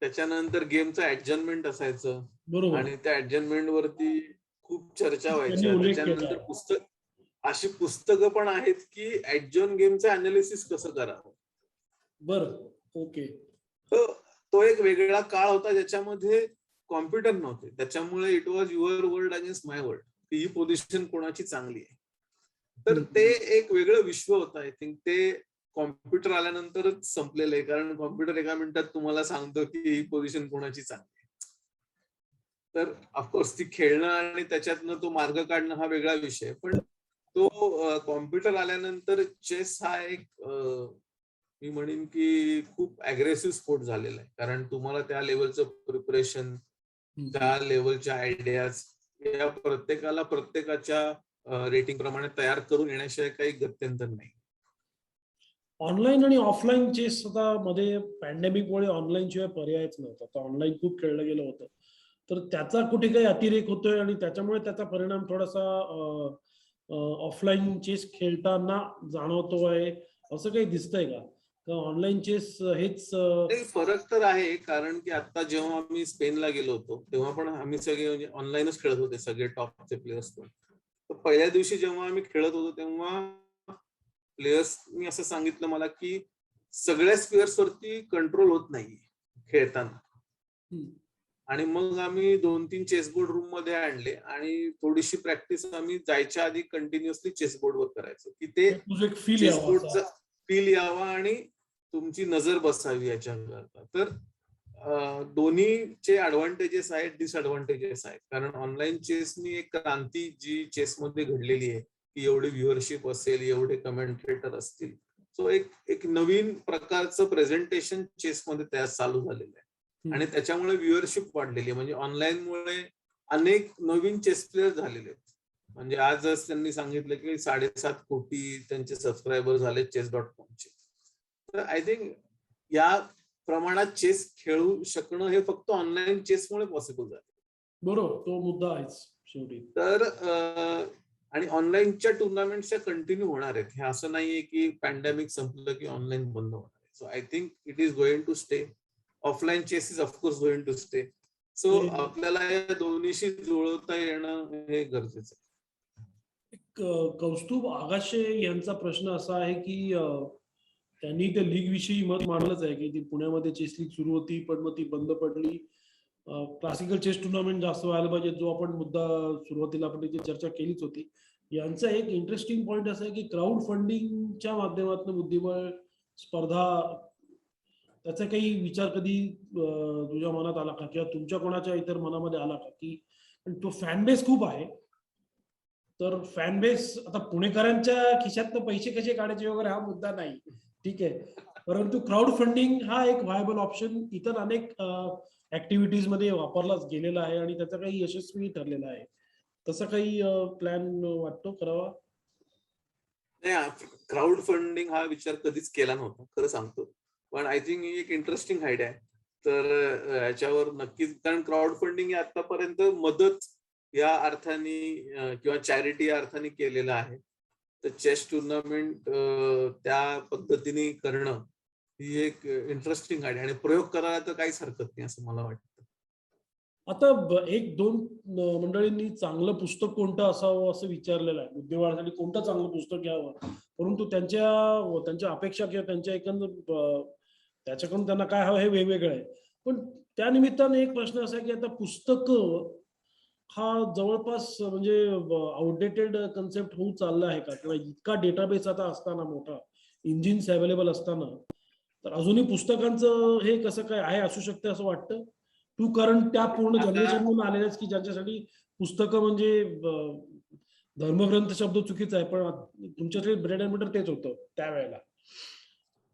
त्याच्यानंतर गेमचं ऍडजस्टमेंट असायचं बरोबर आणि त्या ऍडजस्टमेंट वरती खूप चर्चा त्यांनी व्हायच्या. उल्लेख केला त्याच्यानंतर आहे. अशी पुस्तकं पण आहेत की ऍडजॉन गेमचं अनालिसिस कसं करावं. बरं, ओके. तो एक वेगळा काळ होता ज्याच्यामध्ये कॉम्प्युटर नव्हते, त्याच्यामुळे it was your world against my world, he position कोणाची चांगली आहे. तर ते एक वेगळं विश्व होतं. आय थिंक ते कॉम्प्युटर आल्यानंतरच संपलेलं आहे, कारण कॉम्प्युटर एका मिनिटात तुम्हाला सांगतो की ही पोझिशन कोणाची चांगली आहे. तर ऑफकोर्स ती खेळणं आणि त्याच्यातनं तो मार्ग काढणं हा वेगळा विषय, पण तो कॉम्प्युटर आल्यानंतर चेस हा एक मी म्हणेन की खूप अग्रेसिव्ह स्पोर्ट झालेला आहे, कारण तुम्हाला त्या लेवलचं प्रिपरेशन, त्या लेवलच्या आयडियाज या प्रत्येकाला प्रत्येकाच्या रेटिंग प्रमाणे तयार करून येण्याशिवाय काही गत्यंतर नाही. ऑनलाईन आणि ऑफलाईन चेस आता मध्ये पॅन्डेमिकमुळे ऑनलाईन शिवाय पर्यायच नव्हता. तर ऑनलाईन खूप खेळलं गेलं होतं. तर त्याचा कुठे काही अतिरेक होतोय आणि त्याच्यामुळे त्याचा परिणाम थोडासा ऑफलाईन चेस खेळताना जाणवतो आहे, असं काही दिसतंय का? ऑनलाईन चेस हेच फरक तर आहे, कारण की आता जेव्हा आम्ही स्पेनला गेलो होतो तेव्हा पण आम्ही सगळे म्हणजे ऑनलाईनच खेळत होते, सगळे टॉपचे प्लेयर्स. तर पहिल्या दिवशी जेव्हा आम्ही खेळत होतो तेव्हा प्लेयर्सनी असं सांगितलं मला की सगळ्याच प्लेयर्स वरती कंट्रोल होत नाही खेळताना. आणि मग आम्ही 2-3 चेसबोर्ड रूम मध्ये आणले आणि थोडीशी प्रॅक्टिस आम्ही जायच्या आधी कंटिन्युअसली चेसबोर्डवर करायचो, की ते चेसबोर्डचा फील यावा आणि तुमची नजर बसावी याच्याकरता. तर दोन्हीचे ऍडव्हान्टेजेस आहेत, डिसएडव्हान्टेजेस आहेत. कारण ऑनलाईन चेसनी एक क्रांती जी चेसमध्ये घडलेली आहे, की एवढी व्ह्युअरशिप असेल, एवढे कमेंटेटर असतील, सो एक नवीन प्रकारचं प्रेझेंटेशन चेसमध्ये त्या चालू झालेलं आहे आणि त्याच्यामुळे व्ह्युअरशिप वाढलेली आहे. म्हणजे ऑनलाईनमुळे अनेक नवीन चेस प्लेयर झालेले आहेत. म्हणजे आजच त्यांनी सांगितलं की 7.5 कोटी त्यांचे सबस्क्रायबर झाले chess.com चे. तर आय थिंक या प्रमाणात चेस खेळू शकणं हे फक्त ऑनलाईन चेसमुळे पॉसिबल झालं. बरोबर, तो मुद्दा आहेच शेवटी. तर आणि ऑनलाईनच्या टुर्नामेंट्स कंटिन्यू होणार आहेत. हे असं नाहीये की पॅन्डेमिक संपलं की ऑनलाईन बंद होणार आहे. So I think it is going to stay. Offline chess is of course going to stay. So आपल्याला या दोन्हीशी जुळवता येणं हे गरजेचं आहे. कौस्तुभ आगाशे यांचा प्रश्न असा आहे की त्यांनी त्या लीग विषयी मत मांडलंच आहे की ती पुण्यामध्ये चेस लीग सुरू होती, पण मग ती बंद पडली. क्लासिकल चेस टुर्नामेंट जास्त व्हायला पाहिजे, जो आपण मुद्दा सुरुवातीला आपण इथे चर्चा केलीच होती. यांचा एक इंटरेस्टिंग पॉइंट असा आहे की क्राऊड फंडिंगच्या माध्यमातून बुद्धिबळ स्पर्धा, त्याचा काही विचार कधी तुझ्या मनात आला का किंवा तुमच्या कोणाच्या इतर मनामध्ये आला का? की तो फॅन बेस खूप आहे, तर फॅन बेस आता पुणेकरांच्या खिशातनं पैसे कसे काढायचे वगैरे हा मुद्दा नाही, ठीक आहे, परंतु क्राऊड फंडिंग हा एक व्हायबल ऑप्शन इतर अनेक ऍक्टिव्हिटीज मध्ये वापरलाच गेलेला आहे आणि त्याचा काही यशस्वी ठरलेला आहे. तसं काही प्लॅन वाटतो करावा? नाही, क्राऊड फंडिंग हा विचार कधीच केला नव्हता, खरं सांगतो. पण आय थिंक ही एक इंटरेस्टिंग आयडिया आहे. तर याच्यावर नक्कीच, कारण क्राऊड फंडिंग आतापर्यंत मदत या अर्थाने किंवा चॅरिटी या अर्थाने केलेलं आहे. तर चेस टुर्नामेंट त्या पद्धतीने करणं ही एक इंटरेस्टिंग आयडिया, आणि प्रयोग करायला तर काहीच हरकत नाही असं मला वाटतं. आता एक दोन मंडळींनी चांगलं पुस्तक कोणतं असावं असं विचारलेलं आहे. बुद्धिबळासाठी कोणतं चांगलं पुस्तक घ्यावं, परंतु त्यांच्या अपेक्षा किंवा त्यांच्या एकंदर त्याच्याकडून त्यांना काय हवं हे वेगवेगळं आहे. पण त्या निमित्ताने एक प्रश्न असा आहे की आता पुस्तकं हा जवळपास म्हणजे आउटडेटेड कन्सेप्ट होऊन चालला आहे का? किंवा इतका डेटाबेस आता असताना मोठा, इंजिन्स अवेलेबल असताना, तर अजूनही पुस्तकांचं हे कसं काय आहे असू शकतं असं वाटतं? तू कारण त्या पूर्ण आता जनरेशनमधून आलेल्यास की ज्यांच्यासाठी पुस्तकं म्हणजे धर्मग्रंथ शब्द चुकीचा आहे, पण तुमच्याकडे ब्रेड अँड बटर तेच होतं त्यावेळेला.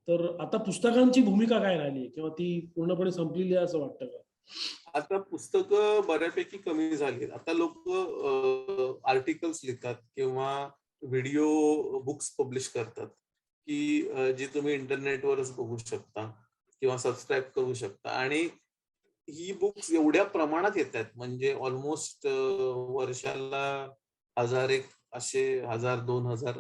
तर आता पुस्तकांची भूमिका काय राहिली किंवा ती पूर्णपणे संपलेली आहे असं वाटतं का? आता पुस्तकं बऱ्यापैकी कमी झाली. आता लोक आर्टिकल्स लिहितात किंवा व्हिडिओ बुक्स पब्लिश करतात, की जे तुम्ही इंटरनेटवरच बघू शकता किंवा सबस्क्राईब करू शकता. आणि ही बुक्स एवढ्या प्रमाणात येतात, म्हणजे ऑलमोस्ट वर्षाला 1000 एक असे 1000-2000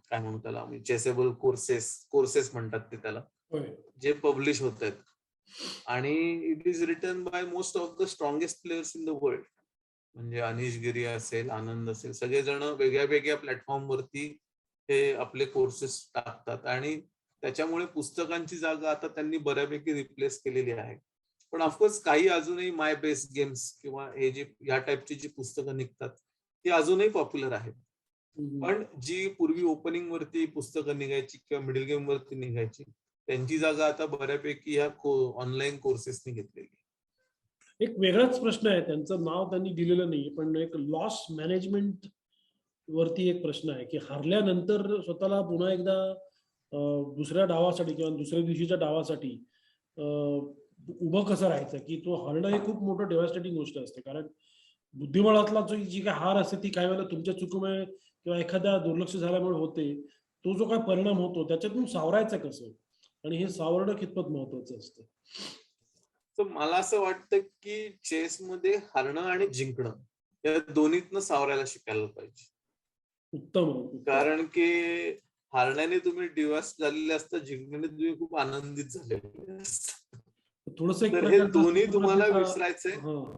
काय म्हणू त्याला आम्ही, चेसेबल कोर्सेस म्हणतात ते त्याला, होय. जे पब्लिश होत आहेत. आणि it is written by most of the strongest players in the world. म्हणजे अनिश गिरी असेल, आनंद असेल, सगळेजण वेगळ्या वेगळ्या प्लॅटफॉर्मवरती हे आपले कोर्सेस टाकतात. आणि त्याच्यामुळे पुस्तकांची जागा आता त्यांनी बऱ्यापैकी रिप्लेस केलेली आहे. पण ऑफकोर्स काही अजूनही माय बेस्ट गेम्स किंवा हे जे या टाईपची जी पुस्तकं निघतात ती अजूनही पॉप्युलर आहेत. हम्म. पण जी पूर्वी ओपनिंग वरती पुस्तकं निघायची किंवा मिडल गेम वरती निघायची, त्यांची जागा आता बऱ्यापैकी ह्या ऑनलाईन कोर्सेसनी घेतलेली. एक वेगळाच प्रश्न आहे, त्यांचं नाव त्यांनी दिलेलं नाही, पण एक लॉस मॅनेजमेंट वरती एक प्रश्न आहे की हारल्यानंतर स्वतःला पुन्हा एकदा दुसऱ्या डावासाठी किंवा दुसऱ्या दिवशीच्या डावासाठी उभं कसं राहायचं, की तो हरणं हे खूप मोठं डेव्हास्टेटिंग गोष्ट असते. कारण बुद्धिबळातला जी काही हार असते ती काही वेळेला तुमच्या चुकीमुळे किंवा एखाद्या दुर्लक्ष झाल्यामुळे होते. तो जो काही परिणाम होतो त्याच्यातून सावरायचं कसं, आणि हे सावरणं कितपत महत्वाचं असतं? तर मला असं वाटतं की चेसमध्ये हरणं आणि जिंकणं या दोन्हीतनं सावरायला शिकायला पाहिजे. उत्तम उत्तम. कारण की हारण्याने तुम्ही डिवॉर्स झालेले असता, जिंकण्याने तुम्ही खूप आनंदित झालेले असता. थोडंसं एक तर हे प्रकारचं दोन्ही तुम्हाला कृतज्ञता. विसरायचंय हा.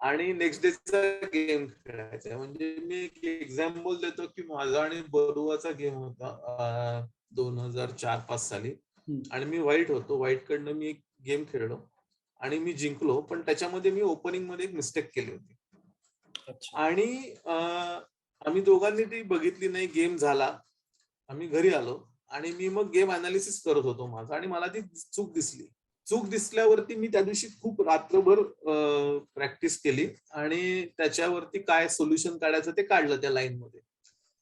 आणि नेक्स्ट डेचा गेम खेळायचा आहे. म्हणजे मी एक एक्झाम्पल देतो की माझा आणि बरुआचा गेम होता 2004-5 साली. हम्म. आणि मी व्हाईट होतो. व्हाईट कडनं मी एक गेम खेळलो आणि मी जिंकलो. पण त्याच्यामध्ये मी ओपनिंग मध्ये एक मिस्टेक केली होती. अच्छा. आणि आम्ही दोघांनी ती बघितली नाही. गेम झाला, आम्ही घरी आलो आणि मी मग गेम अनालिसिस करत होतो माझा, आणि मला ती चूक दिसली. चूक दिसल्यावरती मी त्या दिवशी खूप रात्रभर प्रॅक्टिस केली आणि त्याच्यावरती काय सोल्युशन काढायचं ते काढलं त्या लाईन मध्ये.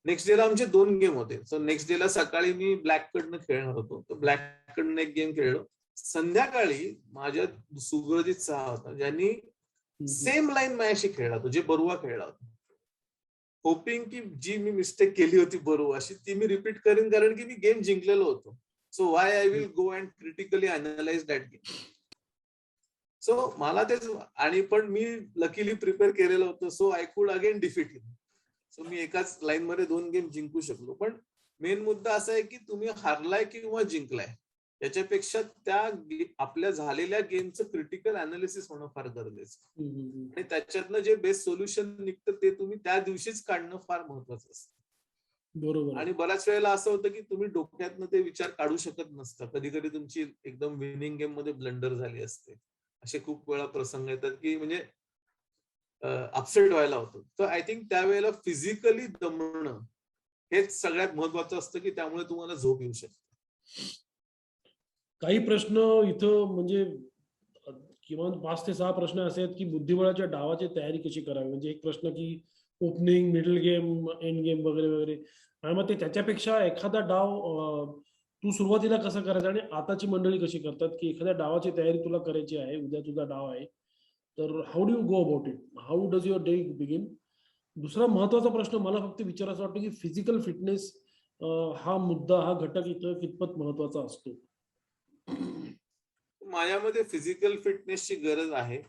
नेक्स्ट डेला आमचे 2 गेम होते. सो नेक्स्ट डेला सकाळी मी ब्लॅक कडनं खेळणार होतो, तर ब्लॅक कडनं एक गेम खेळलो. संध्याकाळी माझ्या सुगर्जित सहा होता, ज्यांनी सेम लाईन माझ्याशी खेळला होता, जे बरुआ खेळला होता. होपिंग की जी मी मिस्टेक केली होती बरुआशी ती मी रिपीट करेन, कारण की मी गेम जिंकलेलो होतो. So why I will go and critically analyse that game. So मला तेच, आणि पण मी लकीली प्रिपेअर केलेलं होतं, so I could again defeat him. So मी एकाच लाईन मध्ये 2 गेम जिंकू शकलो. पण मेन मुद्दा असा आहे की तुम्ही हारलाय किंवा जिंकलाय, याच्यापेक्षा त्या आपल्या झालेल्या गेमचं क्रिटिकल अनालिसिस होणं फार गरजेचं. आणि त्याच्यातनं जे बेस्ट सोल्युशन निघतं ते तुम्ही त्या दिवशीच काढणं फार महत्वाचं असतं. बरोबर आहे. आणि बऱ्याच वेळेला असं होतं की तुम्ही डोक्यातनं ते विचार काढू शकत नसता. कधी कधी तुमची एकदम विनिंग गेम मध्ये ब्लंडर झाली असते. असे खूप वेळा प्रसंग येतात की म्हणजे अपसेट व्हायला होतं. तर आय थिंक त्यावेळेला फिजिकली दमणं हेच सगळ्यात महत्वाचं असतं, की त्यामुळे तुम्हाला झोप येऊ शकते. काही प्रश्न इथं म्हणजे किमान 5 ते 6 प्रश्न असे आहेत की बुद्धिबळाच्या डावाची तयारी कशी करावी. म्हणजे एक प्रश्न की opening, middle game, end game वगैरे वगैरे. आणि मग ते त्याच्यापेक्षा एखादा डाव तू सुरुवातीला कसं करायचं आणि आताची मंडळी कशी करतात की एखाद्या डावाची तयारी तुला करायची आहे, उद्या तुझा डाव आहे, तर how do you go about it, how does your day begin. दुसरा महत्वाचा प्रश्न मला फक्त विचारायचा वाटतो की फिजिकल फिटनेस हा मुद्दा, हा घटक इथं कितपत महत्वाचा असतो? माझ्यामध्ये फिजिकल फिटनेसची गरज आहे.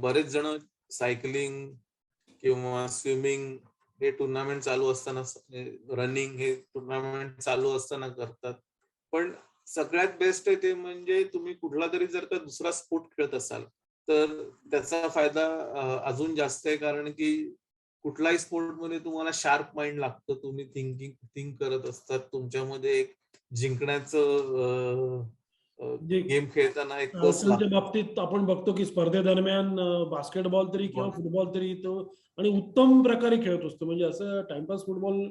बरेच जण सायकलिंग किंवा स्विमिंग हे टुर्नामेंट चालू असताना, रनिंग हे टुर्नामेंट चालू असताना करतात. पण सगळ्यात बेस्ट आहे ते म्हणजे तुम्ही कुठला तरी जर का दुसरा स्पोर्ट खेळत असाल तर त्याचा फायदा अजून जास्त आहे, कारण की कुठलाही स्पोर्टमध्ये तुम्हाला शार्प माइंड लागतं. तुम्ही थिंक करत असतात. तुमच्यामध्ये एक जिंकण्याचं म्हणजे गेम खेळताना एक कस आजकालच्या लागतो. बाबतीत आपण बघतो की स्पर्धेदरम्यान बास्केटबॉल तरी किंवा फुटबॉल. फुटबॉल तरी तो आणि उत्तम प्रकारे खेळत असतो. म्हणजे असं टाइमपास फुटबॉल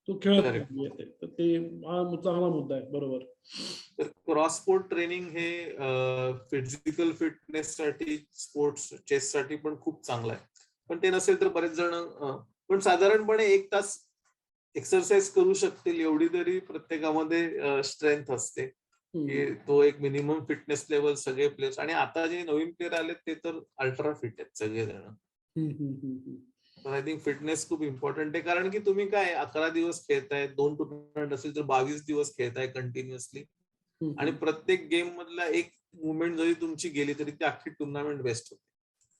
तो खेळत करेक्ट. नाही. तर ते हा चांगला मुद्दा आहे. बरोबर. तर क्रॉस स्पोर्ट ट्रेनिंग हे फिजिकल फिटनेससाठी, स्पोर्ट्स चेससाठी पण खूप चांगलं आहे. पण ते नसेल तर बरेच जण पण साधारणपणे 1 तास एक्सरसाइज करू शकतील एवढी तरी प्रत्येकामध्ये स्ट्रेंथ असते, हम्म. की तो एक मिनिमम फिटनेस लेवल सगळे प्लेयर्स. आणि आता जे नवीन प्लेयर आलेत ते तर अल्ट्रा फिट आहेत सगळेजण. हम्म, हम्म, हम्म, हम्म. तर आय थिंक फिटनेस खूप इम्पॉर्टंट आहे, कारण की तुम्ही काय 11 दिवस खेळताय, 2 टुर्नामेंट असेल तर 22 दिवस खेळताय कंटिन्युअसली. हम्म, आणि प्रत्येक गेम मधला एक मुवमेंट जरी तुमची गेली तरी ती अख्खी टुर्नामेंट वेस्ट होते.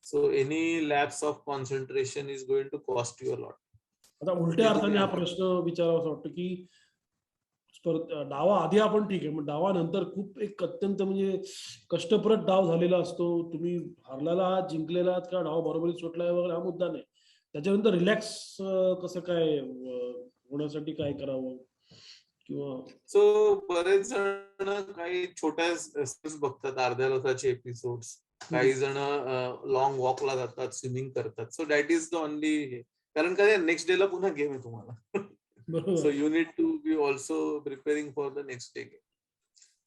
So any lapse of concentration is going to cost you a lot. आता उलट्या ते तुम्ही अर्थाने हा avoid. प्रश्न विचारावासा वाटतो की डावा आधी आपण ठीक आहे, मग डावा नंतर खूप एक अत्यंत म्हणजे कष्टप्रद डाव झालेला असतो. तुम्ही हारलेला आहात, जिंकलेला आहात किंवा डाव बरोबरीत सुटलाय वगैरे हा मुद्दा नाही. त्याच्यानंतर रिलॅक्स कसं काय होण्यासाठी काय करावं किंवा सो बरेच जण काही छोट्या series बघतात, अर्ध्या तासाचे एपिसोड्स. हम्म, काही जण लॉंग वॉकला जातात, स्विमिंग करतात. So that is the only, कारण काय नेक्स्ट डे ला पुन्हा गेम आहे तुम्हाला. सो बरोबर. You need to be also preparing for the next day game.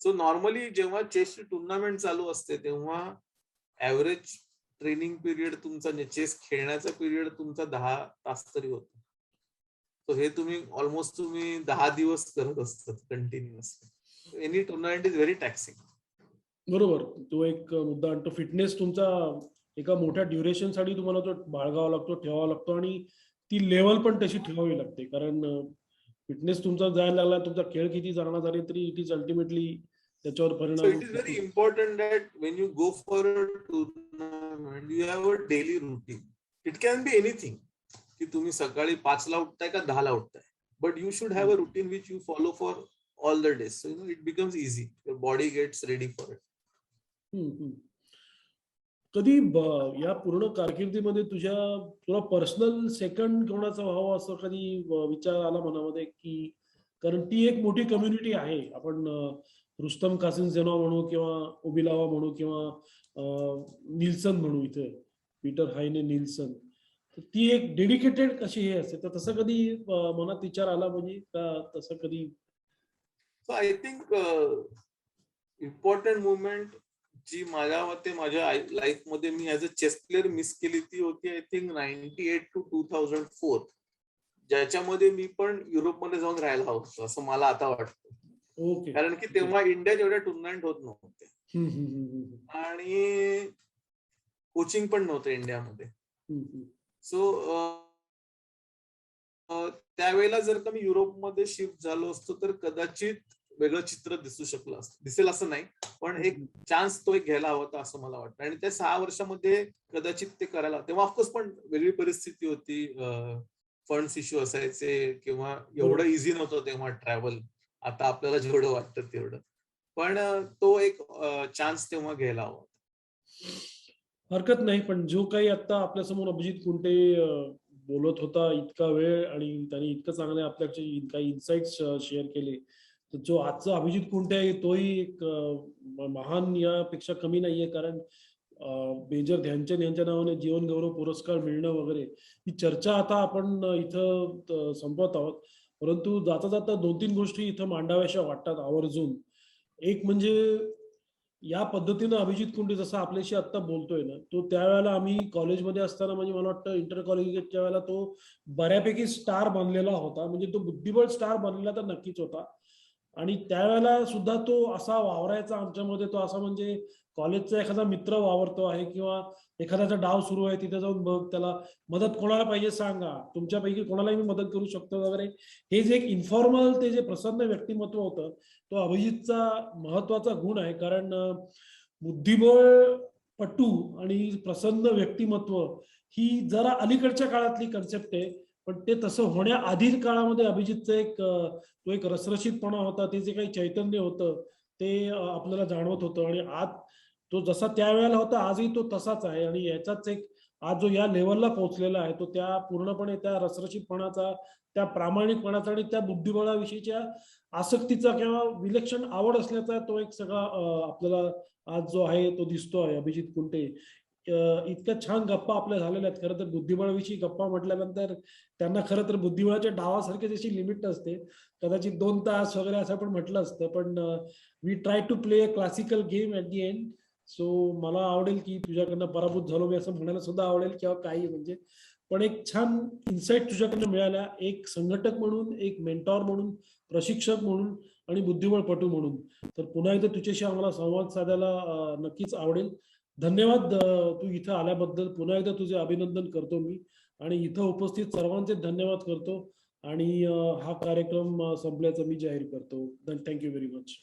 So normally जेव्हा चेसची टुर्नामेंट चालू असते तेव्हा ऍव्हरेज ट्रेनिंग पिरियड तुमचा, चेस खेळण्याचा पिरियड तुमचा 10 तास तरी होतो. सो हे तुम्ही ऑलमोस्ट 10 दिवस करत असतात continuously. Any tournament is very taxing. बरोबर. तो एक मुद्दा आणि तो फिटनेस तुमचा एका मोठ्या ड्युरेशन साठी तुम्हाला तो बाळगावा लागतो, ठेवावा लागतो आणि ती लेवल पण तशी ठेवावी लागते. कारण फिटनेस तुमचा जायला लागला, तुमचा खेळ किती चांगला झाले तरी इट इज अल्टिमेटली त्याच्यावर So परिणाम it is very होतो. important that when you go for a tournament, you have a daily routine. It can be anything. की तुम्ही सकाळी 5 ला उठताय का 10 ला उठताय. But you should have a routine which you follow for all the days. So it becomes easy. Your body gets ready for it. हम्म, हम्म. कधी या पूर्ण कारकिर्दीमध्ये तुला पर्सनल सेकंड कोणाचा व्हावं असं कधी विचार आला मनामध्ये की कारण ती एक मोठी कम्युनिटी आहे. आपण रुस्तम कासिम जेनॉ म्हणू किंवा ओबिलावा म्हणू किंवा निल्सन म्हणू इथे पीटर हायने निल्सन. तर ती एक डेडिकेटेड कशी हे असते, तर तसं कधी मनात विचार आला म्हणजे का तसं कधी? So I think important movement जी माझ्या मते माझ्या लाईफ मध्ये मी as a chess player miss केली ती होती आय थिंक 98 to 2004, ज्याच्यामध्ये मी पण युरोपमध्ये जाऊन राहायला होतो असं मला आता वाटतं. ओके. कारण की तेव्हा इंडिया जेवढ्या टुर्नामेंट होत नव्हते हम्म, हम्म, हम्म, हम्म, आणि कोचिंग पण नव्हतं इंडियामध्ये. हम्म, सो त्यावेळेला जर का मी युरोपमध्ये शिफ्ट झालो असतो तर कदाचित वेगळं चित्र दिसेल असं नाही, पण एक चान्स तो एक घ्यायला हवा होता असं मला वाटतं. आणि त्या 6 वर्षामध्ये कदाचित ते करायला, तेव्हा ऑफकोर्स पण वेगळी परिस्थिती होती, फंड्स इश्यू असायचे किंवा एवढं इझी नव्हतं तेव्हा ट्रॅव्हल, आता आपल्याला जेवढं वाटतं तेवढं. पण तो एक चान्स तेव्हा घ्यायला हवा. हरकत नाही. पण जो काही आता आपल्यासमोर अभिजित कुंटे बोलत होता इतका वेळ आणि त्यांनी इतकं चांगले आपल्याचे काही इन्साइट्स शेअर केले, तर जो आजचा अभिजित कुंटे आहे तोही एक महान यापेक्षा कमी नाहीये. कारण मेजर ध्यानचंद यांच्या नावाने जीवन गौरव पुरस्कार मिळणं वगैरे ही चर्चा आता आपण इथं संपवत आहोत. परंतु जाता जाता 2-3 गोष्टी इथं मांडाव्याशा वाटतात आवर्जून. एक म्हणजे या पद्धतीनं अभिजित कुंटे जसं आपल्याशी आता बोलतोय ना, तो त्यावेळेला आम्ही कॉलेजमध्ये असताना म्हणजे मला वाटतं इंटर कॉलेजच्या वेळेला तो बऱ्यापैकी स्टार बनलेला होता. म्हणजे तो बुद्धिबळ स्टार बनलेला तर नक्कीच होता. आणि त्यावेळेला सुद्धा तो असा वावरायचा आमच्यामध्ये, तो असा म्हणजे कॉलेजचा एखादा मित्र वावरतो आहे किंवा एखाद्याचा डाव सुरू आहे तिथे जाऊन बघ, त्याला मदत कोणाला पाहिजे सांगा, तुमच्यापैकी कोणालाही मी मदत करू शकतो वगैरे. हे जे एक इन्फॉर्मल ते जे प्रसन्न व्यक्तिमत्व होतं, तो अभिजितचा महत्वाचा गुण आहे. कारण बुद्धिबळपटू आणि प्रसन्न व्यक्तिमत्व ही जरा अलीकडच्या काळातली कन्सेप्ट आहे. पण ते तसं होण्याआधी काळामध्ये अभिजितचं तो एक रसरशीतपणा होता, ते जे काही चैतन्य होतं ते आपल्याला जाणवत होतं. आणि आज तो जसा त्यावेळेला होता आजही तो तसाच आहे. आणि याचाच एक आज जो या लेवलला पोहोचलेला आहे तो त्या पूर्णपणे त्या रसरशीतपणाचा, त्या प्रामाणिकपणाचा आणि त्या बुद्धिबळाविषयीच्या आसक्तीचा किंवा विलक्षण आवड असल्याचा तो एक सगळा आपल्याला आज जो आहे तो दिसतो आहे अभिजित कुंटे. इतक्या छान गप्पा आपल्या झालेल्या आहेत. खरं तर बुद्धिबळाविषयी गप्पा म्हटल्यानंतर त्यांना खरं तर बुद्धिबळाच्या डावासारखी जशी लिमिट नसते, कदाचित 2 तास वगैरे असं पण म्हटलं असतं. पण we try to play a classical game at the end. So मला आवडेल की तुझ्याकडनं पराभूत झालो मी असं म्हणायला सुद्धा आवडेल किंवा काही म्हणजे. पण एक छान इन्साइट तुझ्याकडनं मिळाला, एक संघटक म्हणून, एक मेंटॉर म्हणून, प्रशिक्षक म्हणून आणि बुद्धिबळपटू म्हणून. तर पुन्हा एकदा तुझ्याशी आम्हाला संवाद साधायला नक्कीच आवडेल. धन्यवाद तू इथं आल्याबद्दल. पुन्हा एकदा तुझे अभिनंदन करतो मी आणि इथं उपस्थित सर्वांचे धन्यवाद करतो. आणि हा कार्यक्रम संपल्याचं मी जाहीर करतो. Thank you very much.